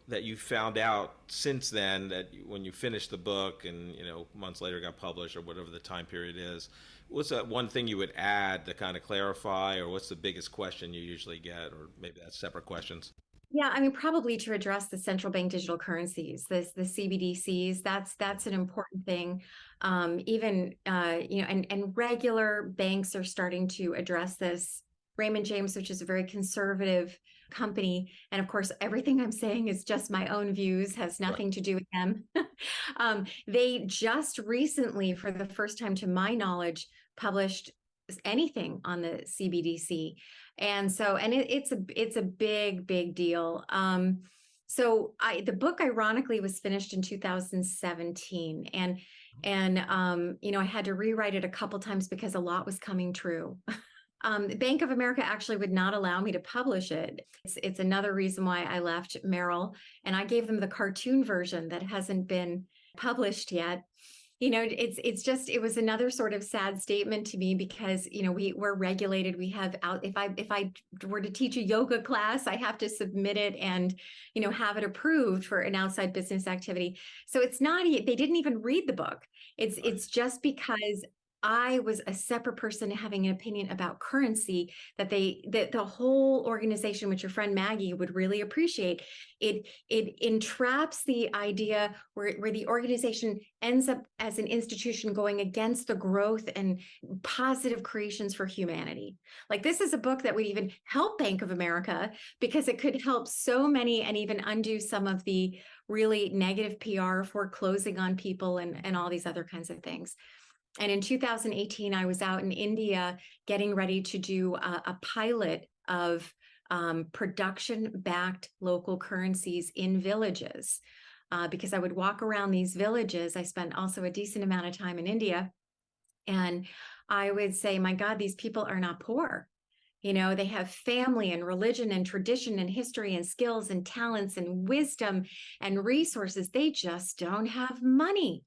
that you found out since then, that when you finished the book and, months later got published or whatever the time period is, what's that one thing you would add to kind of clarify, or what's the biggest question you usually get, or maybe that's separate questions? Yeah, I mean, probably to address the central bank digital currencies, the CBDCs. That's an important thing. Even and regular banks are starting to address this. Raymond James, which is a very conservative company, and of course, everything I'm saying is just my own views, has Right. nothing to do with them. They just recently, for the first time to my knowledge, published anything on the CBDC. And so, and it's a big deal. So the book ironically was finished in 2017, and I had to rewrite it a couple times because a lot was coming true. Bank of America actually would not allow me to publish it. It's another reason why I left Merrill, and I gave them the cartoon version that hasn't been published yet. It was another sort of sad statement to me because we're regulated. We have out if I were to teach a yoga class, I have to submit it and have it approved for an outside business activity. So it's not, they didn't even read the book. It's just because I was a separate person having an opinion about currency that the whole organization, which your friend Maggie would really appreciate, it entraps the idea where the organization ends up as an institution going against the growth and positive creations for humanity. Like, this is a book that would even help Bank of America because it could help so many and even undo some of the really negative PR, foreclosing on people and all these other kinds of things. And in 2018, I was out in India getting ready to do a pilot of production-backed local currencies in villages, because I would walk around these villages. I spent also a decent amount of time in India, and I would say, my God, these people are not poor. They have family and religion and tradition and history and skills and talents and wisdom and resources. They just don't have money.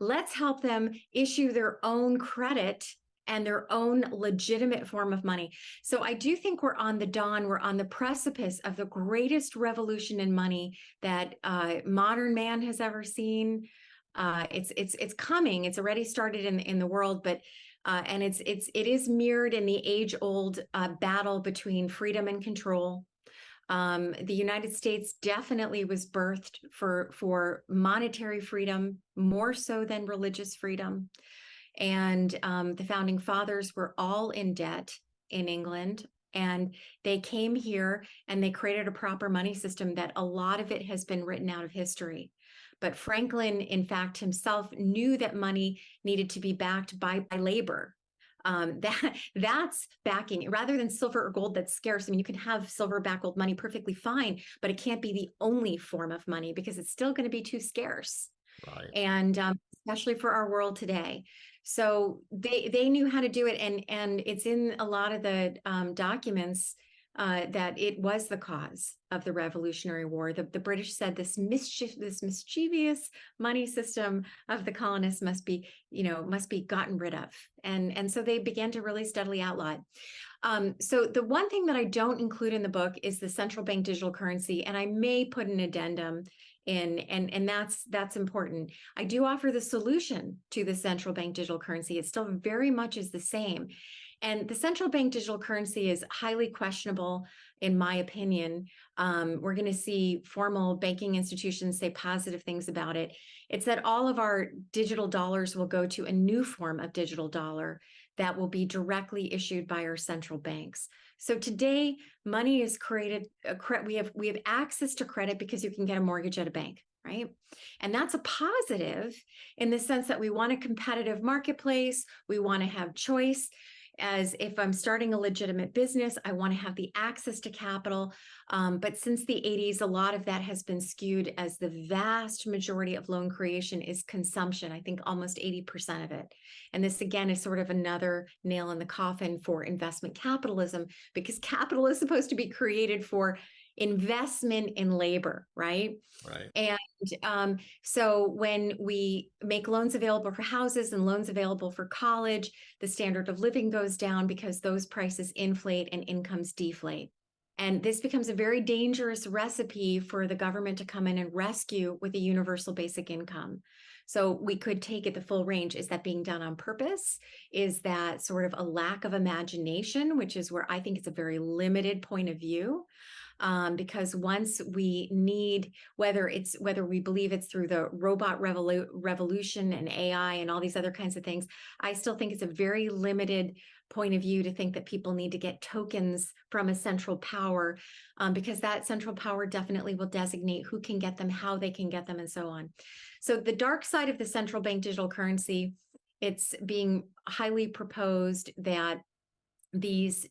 Let's help them issue their own credit and their own legitimate form of money. So I do think we're on the precipice of the greatest revolution in money that modern man has ever seen. It's coming. It's already started in the world, but and it is mirrored in the age-old battle between freedom and control. The United States definitely was birthed for monetary freedom, more so than religious freedom. And the founding fathers were all in debt in England. And they came here and they created a proper money system that a lot of it has been written out of history. But Franklin, in fact, himself knew that money needed to be backed by labor. That's backing rather than silver or gold that's scarce. I mean, you can have silver backed gold money perfectly fine, but it can't be the only form of money because it's still going to be too scarce. Right. And especially for our world today. So they knew how to do it, and it's in a lot of the documents that it was the cause of the Revolutionary War. The British said this mischievous money system of the colonists must be gotten rid of, and so they began to really steadily outlaw it. So the one thing that I don't include in the book is the central bank digital currency, and I may put an addendum in, and that's important. I do offer the solution to the central bank digital currency. It still very much is the same. And the central bank digital currency is highly questionable, in my opinion. We're going to see formal banking institutions say positive things about it. It's that all of our digital dollars will go to a new form of digital dollar that will be directly issued by our central banks. So today, money is created. We have access to credit because you can get a mortgage at a bank, right? And that's a positive in the sense that we want a competitive marketplace. We want to have choice. As if I'm starting a legitimate business, I want to have the access to capital. But since the 80s, a lot of that has been skewed as the vast majority of loan creation is consumption. I think almost 80% of it. And this, again, is sort of another nail in the coffin for investment capitalism, because capital is supposed to be created for investment in labor, right? Right. And so when we make loans available for houses and loans available for college, the standard of living goes down because those prices inflate and incomes deflate. And this becomes a very dangerous recipe for the government to come in and rescue with a universal basic income. So we could take it the full range. Is that being done on purpose? Is that sort of a lack of imagination, which is where I think it's a very limited point of view? Because once we need, whether we believe it's through the robot revolution and AI and all these other kinds of things, I still think it's a very limited point of view to think that people need to get tokens from a central power, because that central power definitely will designate who can get them, how they can get them, and so on. So the dark side of the central bank digital currency, it's being highly proposed that these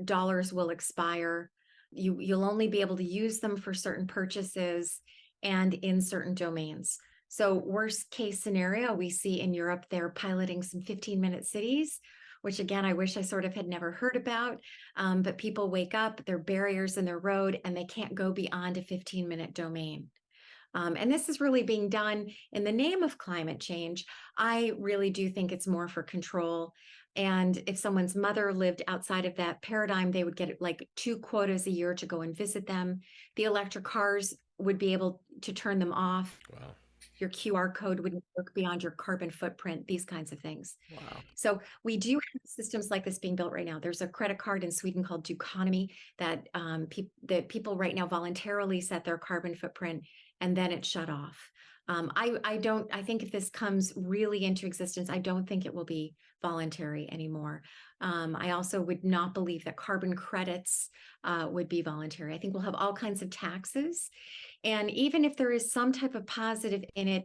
dollars will expire. You'll only be able to use them for certain purchases and in certain domains. So worst case scenario, we see in Europe, they're piloting some 15-minute cities, which again, I wish I sort of had never heard about. But people wake up, there are barriers in their road, and they can't go beyond a 15-minute domain. And this is really being done in the name of climate change. I really do think it's more for control. And if someone's mother lived outside of that paradigm, they would get like 2 quotas a year to go and visit them. The electric cars would be able to turn them off. Wow. Your QR code wouldn't work beyond your carbon footprint, these kinds of things. Wow. So we do have systems like this being built right now. There's a credit card in Sweden called Duconomy that people right now voluntarily set their carbon footprint, and then it's shut off. I think if this comes really into existence, I don't think it will be voluntary anymore. I also would not believe that carbon credits would be voluntary. I think we'll have all kinds of taxes. And even if there is some type of positive in it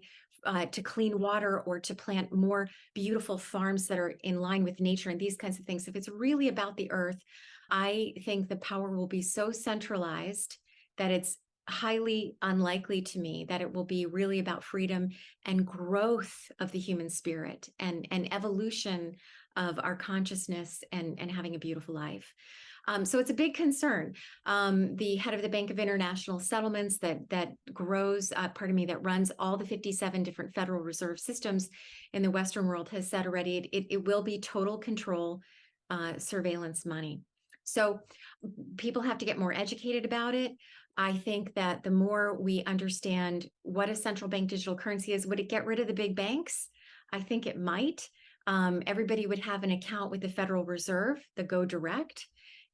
to clean water or to plant more beautiful farms that are in line with nature and these kinds of things, if it's really about the earth, I think the power will be so centralized that it's highly unlikely to me that it will be really about freedom and growth of the human spirit and evolution of our consciousness and having a beautiful life. So it's a big concern. The head of the Bank of International Settlements that runs all the 57 different Federal Reserve systems in the Western world has said already it will be total control surveillance money. So people have to get more educated about it. I think that the more we understand what a central bank digital currency is, would it get rid of the big banks? I think it might. Everybody would have an account with the Federal Reserve, the Go Direct.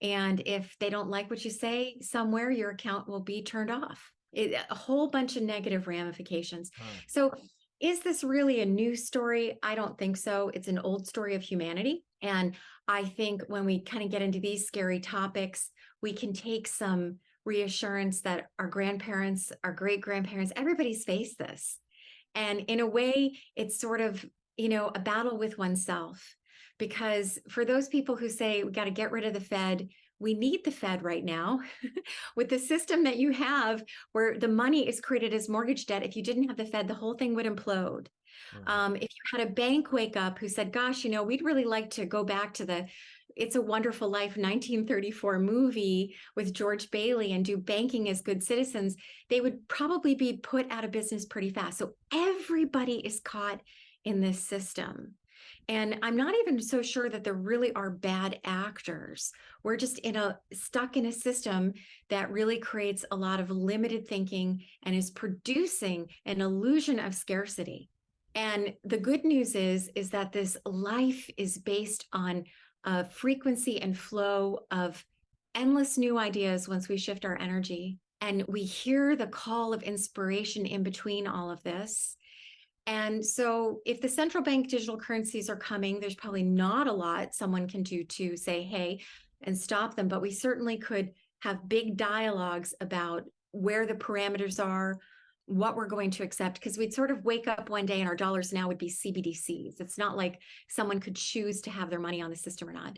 And if they don't like what you say somewhere, your account will be turned off. A whole bunch of negative ramifications. So is this really a new story? I don't think so. It's an old story of humanity. And I think when we kind of get into these scary topics, we can take some reassurance that our grandparents, our great-grandparents, everybody's faced this. And in a way, it's sort of, a battle with oneself. Because for those people who say, we got to get rid of the Fed, we need the Fed right now. With the system that you have where the money is created as mortgage debt, if you didn't have the Fed, the whole thing would implode. If you had a bank wake up who said, gosh, we'd really like to go back to the It's a Wonderful Life 1934 movie with George Bailey and do banking as good citizens, they would probably be put out of business pretty fast. So everybody is caught in this system. And I'm not even so sure that there really are bad actors. We're just stuck in a system that really creates a lot of limited thinking and is producing an illusion of scarcity. And the good news is that this life is based on a frequency and flow of endless new ideas once we shift our energy. And we hear the call of inspiration in between all of this. And so if the central bank digital currencies are coming, there's probably not a lot someone can do to say, hey, and stop them. But we certainly could have big dialogues about where the parameters are, what we're going to accept, because we'd sort of wake up one day and our dollars now would be CBDCs. It's not like someone could choose to have their money on the system or not.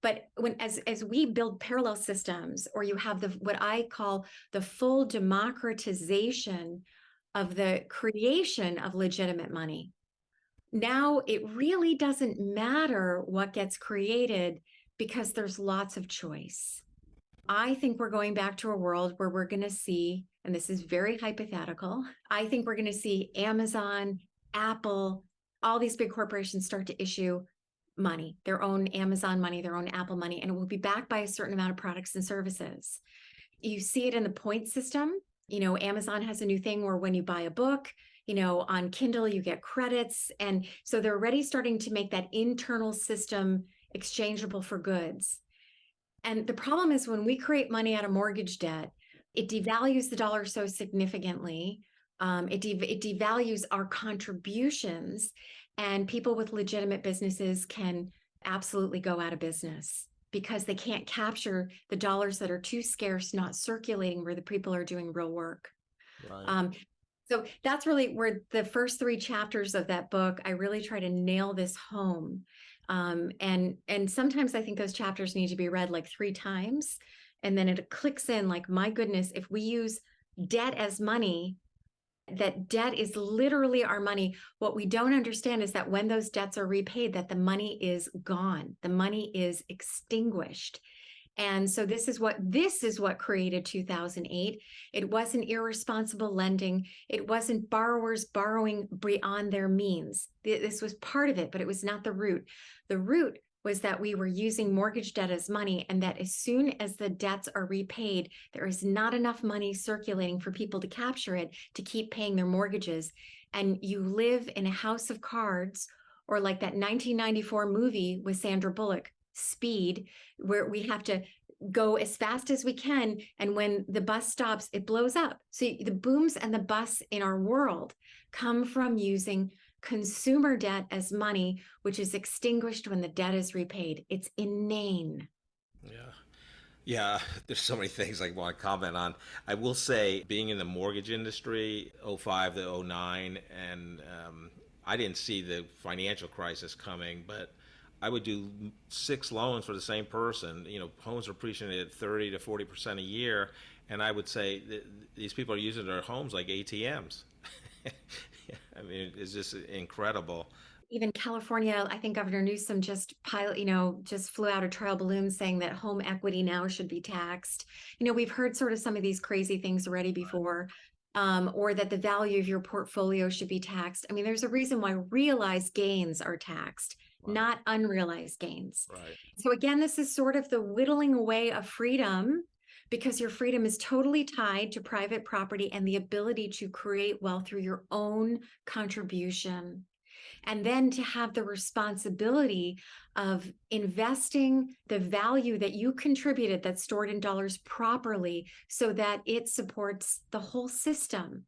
But as we build parallel systems, or you have what I call the full democratization of the creation of legitimate money, now it really doesn't matter what gets created because there's lots of choice. I think we're going back to a world where we're going to see, and this is very hypothetical, I think we're going to see Amazon, Apple, all these big corporations start to issue money, their own Amazon money, their own Apple money, and it will be backed by a certain amount of products and services. You see it in the point system. Amazon has a new thing where when you buy a book, on Kindle, you get credits. And so they're already starting to make that internal system exchangeable for goods. And the problem is when we create money out of mortgage debt, it devalues the dollar so significantly. It devalues our contributions, and people with legitimate businesses can absolutely go out of business because they can't capture the dollars that are too scarce, not circulating where the people are doing real work. Right. So that's really where the first 3 chapters of that book, I really try to nail this home. And sometimes I think those chapters need to be read like 3 times, and then it clicks in like, my goodness, if we use debt as money, that debt is literally our money. What we don't understand is that when those debts are repaid, that the money is gone. The money is extinguished. And so this is what created 2008. It wasn't irresponsible lending. It wasn't borrowers borrowing beyond their means. This was part of it, but it was not the root. The root was that we were using mortgage debt as money, and that as soon as the debts are repaid, there is not enough money circulating for people to capture it, to keep paying their mortgages. And you live in a house of cards, or like that 1994 movie with Sandra Bullock, Speed, where we have to go as fast as we can. And when the bus stops, it blows up. So the booms and the busts in our world come from using consumer debt as money, which is extinguished when the debt is repaid. It's inane. Yeah. Yeah, there's so many things I want to comment on. I will say, being in the mortgage industry, '05 to '09, and I didn't see the financial crisis coming, but I would do 6 loans for the same person. Homes are appreciated at 30 to 40% a year, and I would say that these people are using their homes like ATMs. I mean, it's just incredible. Even California, I think Governor Newsom just flew out a trial balloon saying that home equity now should be taxed. We've heard sort of some of these crazy things already before, or that the value of your portfolio should be taxed. I mean, there's a reason why realized gains are taxed, not unrealized gains. Right. So again, this is sort of the whittling away of freedom, because your freedom is totally tied to private property and the ability to create wealth through your own contribution. And then to have the responsibility of investing the value that you contributed that's stored in dollars properly so that it supports the whole system.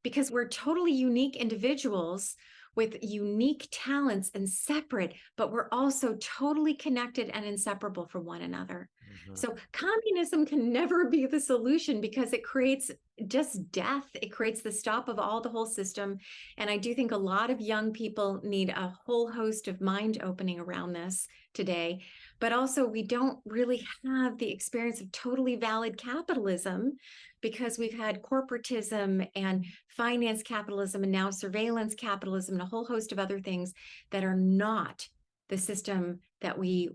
Because we're totally unique individuals with unique talents and separate, but we're also totally connected and inseparable from one another. Mm-hmm. So communism can never be the solution because it creates just death. It creates the stop of the whole system. And I do think a lot of young people need a whole host of mind opening around this today. But also, we don't really have the experience of totally valid capitalism, because we've had corporatism and finance capitalism and now surveillance capitalism and a whole host of other things that are not the system that we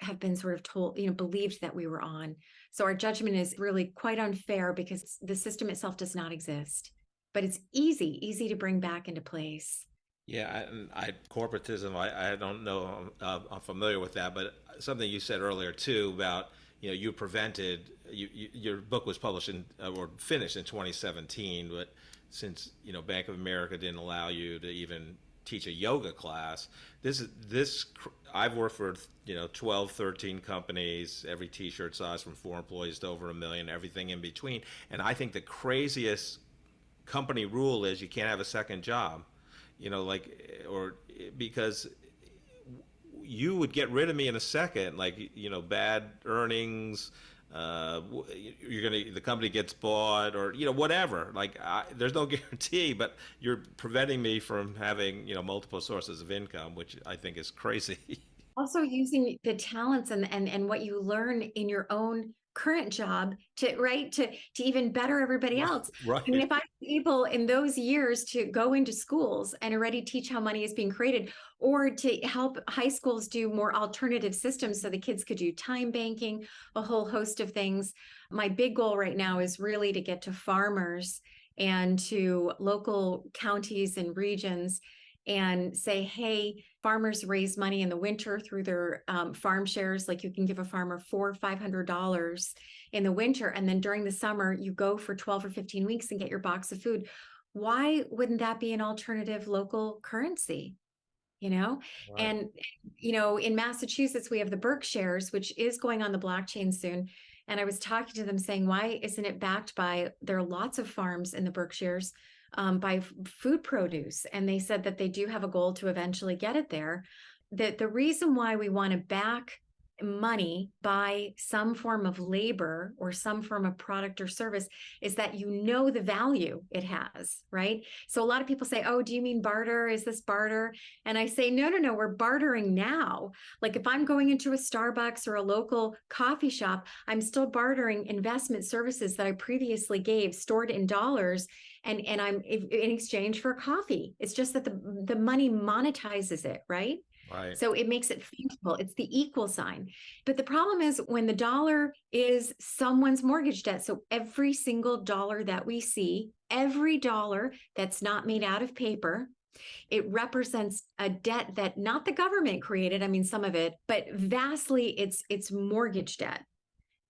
have been sort of told, believed that we were on. So our judgment is really quite unfair because the system itself does not exist, but it's easy to bring back into place. Yeah, corporatism, I don't know, I'm familiar with that, but something you said earlier too about, you prevented, your book was published or finished in 2017, but since, Bank of America didn't allow you to even teach a yoga class, I've worked for, 12, 13 companies, every t-shirt size from 4 employees to over 1 million, everything in between. And I think the craziest company rule is you can't have a second job. Because you would get rid of me in a second, bad earnings, the company gets bought, or whatever. There's no guarantee, but you're preventing me from having multiple sources of income, which I think is crazy. Also using the talents and what you learn in your own current job to even better everybody else. Right. I mean, if I'm able in those years to go into schools and already teach how money is being created, or to help high schools do more alternative systems so the kids could do time banking, a whole host of things. My big goal right now is really to get to farmers and to local counties and regions and say, hey, farmers raise money in the winter through their farm shares. Like you can give a farmer $400 or $500 in the winter, and then during the summer you go for 12 or 15 weeks and get your box of food. Why wouldn't that be an alternative local currency? Right. And in Massachusetts we have the Berkshires, which is going on the blockchain soon. And I was talking to them saying, why isn't it backed by, there are lots of farms in the Berkshires, by food produce. And they said that they do have a goal to eventually get it there. That the reason why we want to back money by some form of labor or some form of product or service is that the value it has, right? So a lot of people say, oh, do you mean barter? Is this barter? And I say, no, we're bartering now. Like if I'm going into a Starbucks or a local coffee shop, I'm still bartering investment services that I previously gave stored in dollars, and I'm in exchange for coffee. It's just that the money monetizes it, right? Right. So it makes it fungible. It's the equal sign. But the problem is when the dollar is someone's mortgage debt. So every single dollar that we see, every dollar that's not made out of paper, it represents a debt that not the government created. I mean, some of it, but vastly it's mortgage debt.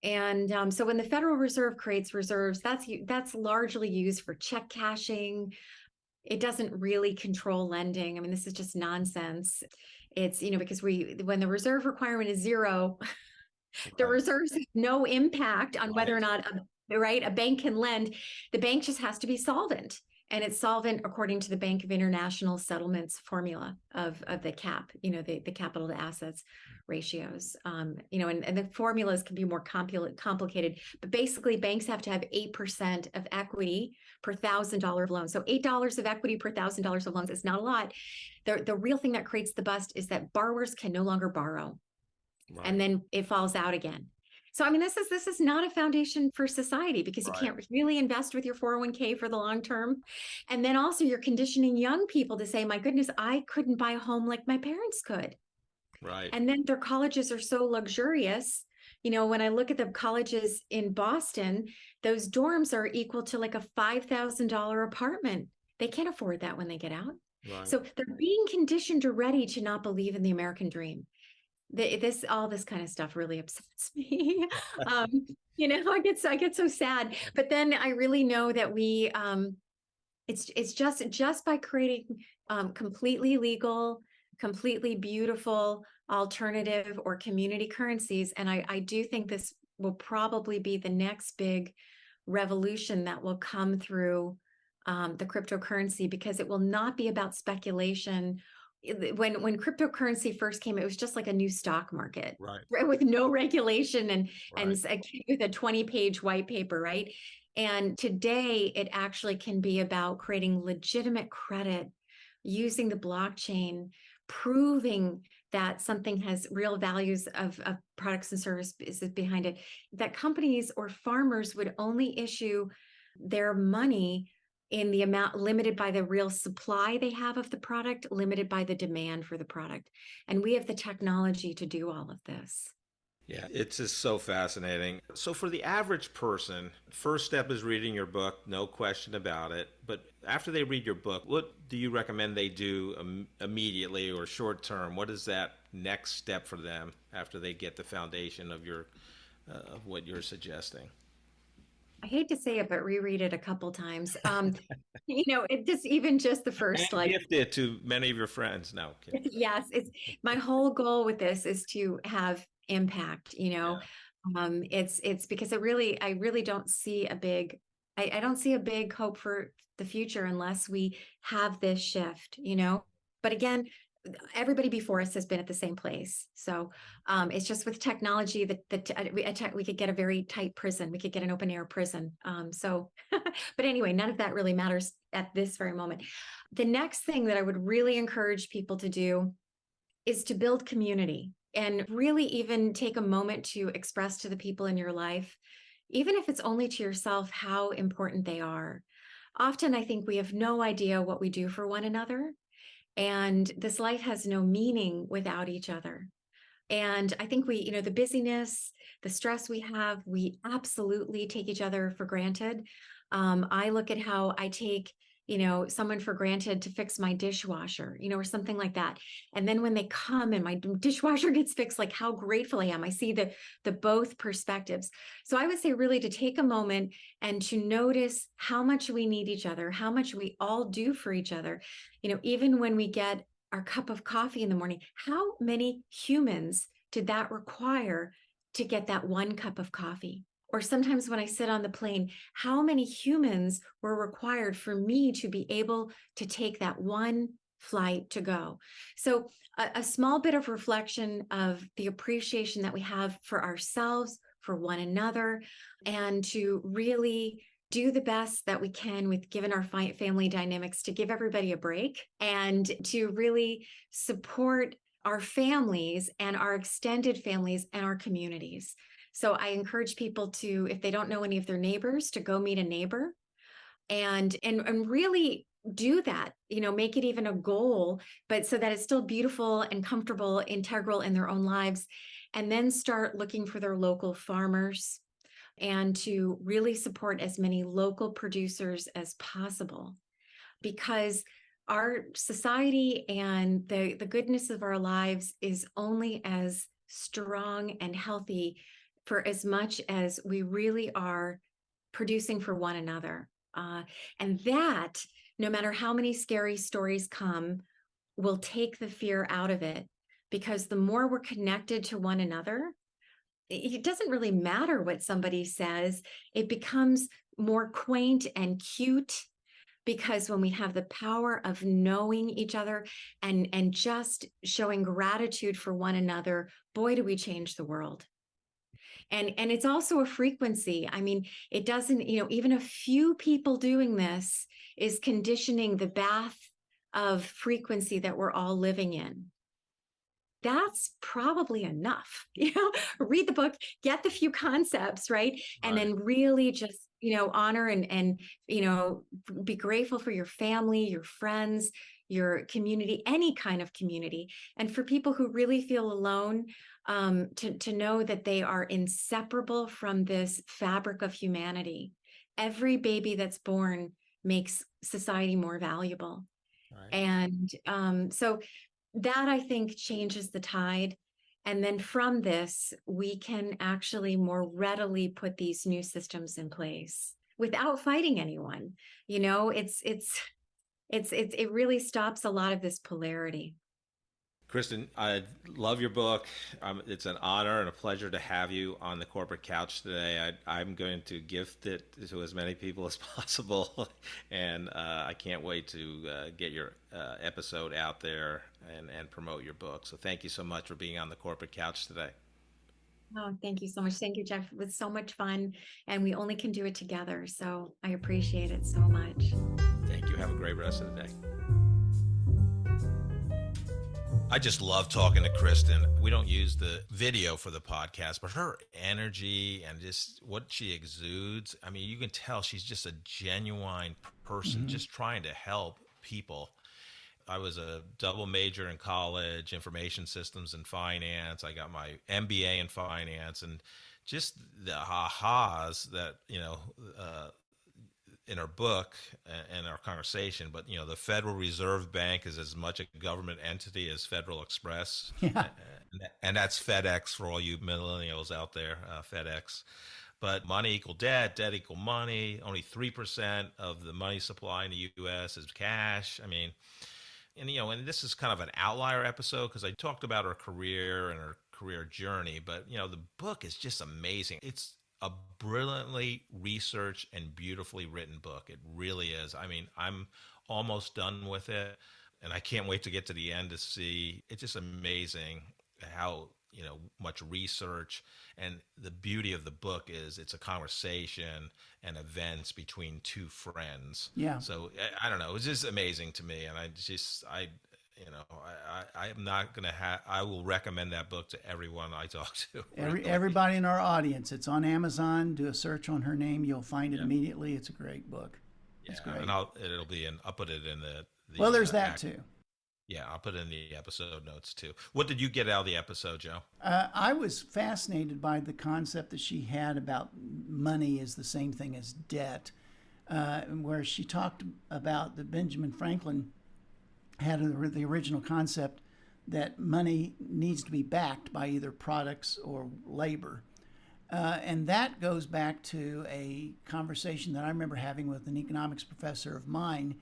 And so when the Federal Reserve creates reserves, that's largely used for check cashing. It doesn't really control lending. I mean, this is just nonsense. It's, because when the reserve requirement is zero, the Right. reserves have no impact on whether or not a bank can lend. The bank just has to be solvent. And it's solvent according to the Bank of International Settlements formula of the CAP, the capital to assets ratios. And the formulas can be more complicated, but basically banks have to have 8% of equity per $1,000 of loans. So $8 of equity per $1,000 of loans is not a lot. The real thing that creates the bust is that borrowers can no longer borrow. Right. And then it falls out again. So, I mean, this is not a foundation for society, because you can't really invest with your 401k for the long term. And then also you're conditioning young people to say, my goodness, I couldn't buy a home like my parents could. Right. And then their colleges are so luxurious. When I look at the colleges in Boston, those dorms are equal to like a $5,000 apartment. They can't afford that when they get out. Right. So they're being conditioned already to not believe in the American dream. All this kind of stuff really upsets me. I get so sad. But then I really know that it's just by creating completely legal, completely beautiful alternative or community currencies. And I do think this will probably be the next big revolution that will come through the cryptocurrency, because it will not be about speculation. When cryptocurrency first came, it was just like a new stock market, Right. with no regulation and Right. with a 20-page white paper, right? And today it actually can be about creating legitimate credit, using the blockchain, proving that something has real values of products and services behind it, that companies or farmers would only issue their money in the amount limited by the real supply they have of the product, limited by the demand for the product. And we have the technology to do all of this. Yeah, it's just so fascinating. So, for the average person, first step is reading your book, no question about it. But after they read your book, what do you recommend they do immediately or short term? What is that next step for them after they get the foundation of of what you're suggesting? I hate to say it, but reread it a couple times. It just the first, And like, gift it to many of your friends. No, kidding. yes, it's my whole goal with this is to have impact. Yeah. It's because I really don't see I don't see a big hope for the future unless we have this shift. But again, everybody before us has been at the same place. So it's just with technology that we could get a very tight prison. We could get an open air prison. But anyway, none of that really matters at this very moment. The next thing that I would really encourage people to do is to build community. and really even take a moment to express to the people in your life, even if it's only to yourself, how important they are. Often I think we have no idea what we do for one another, and this life has no meaning without each other. And I think the busyness, the stress we have, we absolutely take each other for granted. I look at how I take, someone for granted to fix my dishwasher, or something like that. And then when they come and my dishwasher gets fixed, like how grateful I am. I see the both perspectives. So I would say really to take a moment and to notice how much we need each other, how much we all do for each other. Even when we get our cup of coffee in the morning, how many humans did that require to get that one cup of coffee? Or sometimes when I sit on the plane, how many humans were required for me to be able to take that one flight to go? So a small bit of reflection of the appreciation that we have for ourselves, for one another, and to really do the best that we can with given our family dynamics to give everybody a break and to really support our families and our extended families and our communities. So I encourage people to, if they don't know any of their neighbors, to go meet a neighbor and really do that, make it even a goal, but so that it's still beautiful and comfortable, integral in their own lives. And then start looking for their local farmers and to really support as many local producers as possible, because our society and the goodness of our lives is only as strong and healthy for as much as we really are producing for one another. And that, no matter how many scary stories come, will take the fear out of it, because the more we're connected to one another, it doesn't really matter what somebody says. It becomes more quaint and cute, because when we have the power of knowing each other and just showing gratitude for one another, boy, do we change the world. And it's also a frequency. I mean, it doesn't, even a few people doing this is conditioning the bath of frequency that we're all living in. That's probably enough. Read the book, get the few concepts, right? And then really just, honor and be grateful for your family, your friends, your community, any kind of community. And for people who really feel alone, to know that they are inseparable from this fabric of humanity. Every baby that's born makes society more valuable. Right. And so that, I think, changes the tide. And then from this, we can actually more readily put these new systems in place without fighting anyone. It really stops a lot of this polarity. Kristen, I love your book. It's an honor and a pleasure to have you on the corporate couch today. I'm going to gift it to as many people as possible, and I can't wait to get your episode out there and promote your book. So thank you so much for being on the corporate couch today. Oh, thank you so much. Thank you, Jeff. It was so much fun, and we only can do it together. So I appreciate it so much. Thank you. Have a great rest of the day. I just love talking to Kristen. We don't use the video for the podcast, but her energy and just what she exudes, I mean, you can tell she's just a genuine person, just trying to help people. I was a double major in college, information systems and finance. I got my MBA in finance, and just the ahas that, in our book and our conversation, but the Federal Reserve Bank is as much a government entity as Federal Express, and that's FedEx for all you millennials out there, FedEx. But money equal debt, debt equal money. Only 3% of the money supply in the U.S. is cash. I mean, and this is kind of an outlier episode because I talked about her career and her career journey, but the book is just amazing. It's a brilliantly researched and beautifully written book. It really is. I mean, I'm almost done with it, and I can't wait to get to the end to see. It's just amazing how much research, and the beauty of the book is it's a conversation and events between two friends. Yeah. So I don't know. It was just amazing to me, and I I am not going to I will recommend that book to everyone I talk to. Everybody in our audience, it's on Amazon. Do a search on her name. You'll find it immediately. It's a great book. It's great. And I'll put it in the well, there's that too. Yeah, I'll put it in the episode notes too. What did you get out of the episode, Joe? I was fascinated by the concept that she had about money is the same thing as debt, where she talked about that Benjamin Franklin had the original concept that money needs to be backed by either products or labor. And that goes back to a conversation that I remember having with an economics professor of mine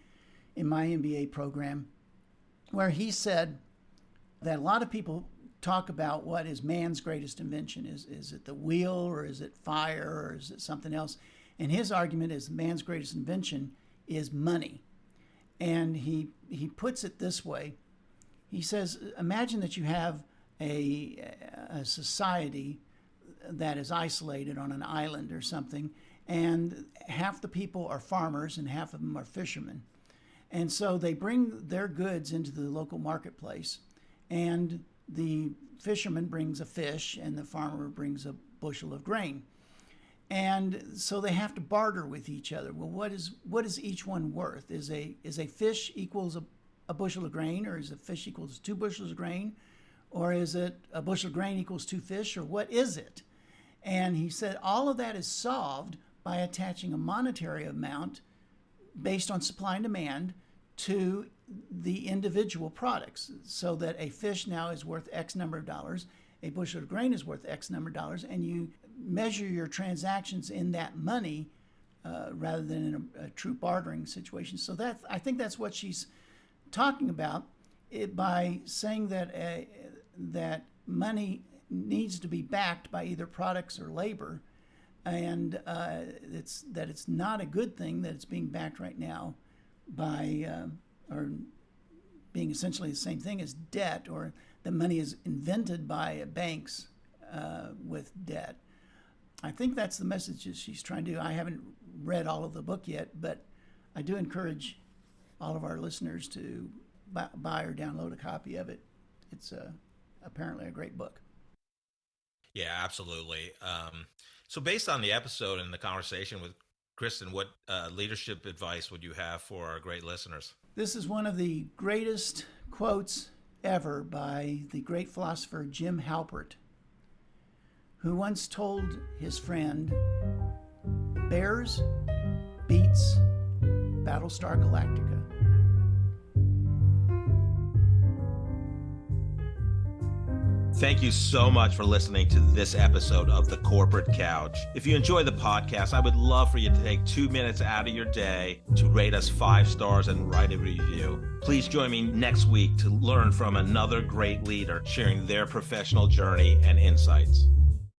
in my MBA program, where he said that a lot of people talk about what is man's greatest invention. Is it the wheel, or is it fire, or is it something else? And his argument is man's greatest invention is money. And he puts it this way. He says, imagine that you have a society that is isolated on an island or something, and half the people are farmers and half of them are fishermen. And so they bring their goods into the local marketplace, and the fisherman brings a fish and the farmer brings a bushel of grain. And so they have to barter with each other. Well, what is each one worth? Is a fish equals a bushel of grain, or is a fish equals 2 bushels of grain? Or is it a bushel of grain equals 2 fish, or what is it? And he said all of that is solved by attaching a monetary amount based on supply and demand to the individual products, so that a fish now is worth X number of dollars, a bushel of grain is worth X number of dollars, and you measure your transactions in that money rather than in a true bartering situation. So I think that's what she's talking about by saying that money needs to be backed by either products or labor, and it's not a good thing that it's being backed right now by or being essentially the same thing as debt, or the money is invented by banks with debt. I think that's the message that she's trying to do. I haven't read all of the book yet, but I do encourage all of our listeners to buy or download a copy of it. It's apparently a great book. Yeah, absolutely. So based on the episode and the conversation with Kristen, what leadership advice would you have for our great listeners? This is one of the greatest quotes ever by the great philosopher Jim Halpert, who once told his friend, "Bears beats Battlestar Galactica." Thank you so much for listening to this episode of The Corporate Couch. If you enjoy the podcast, I would love for you to take 2 minutes out of your day to rate us 5 stars and write a review. Please join me next week to learn from another great leader sharing their professional journey and insights.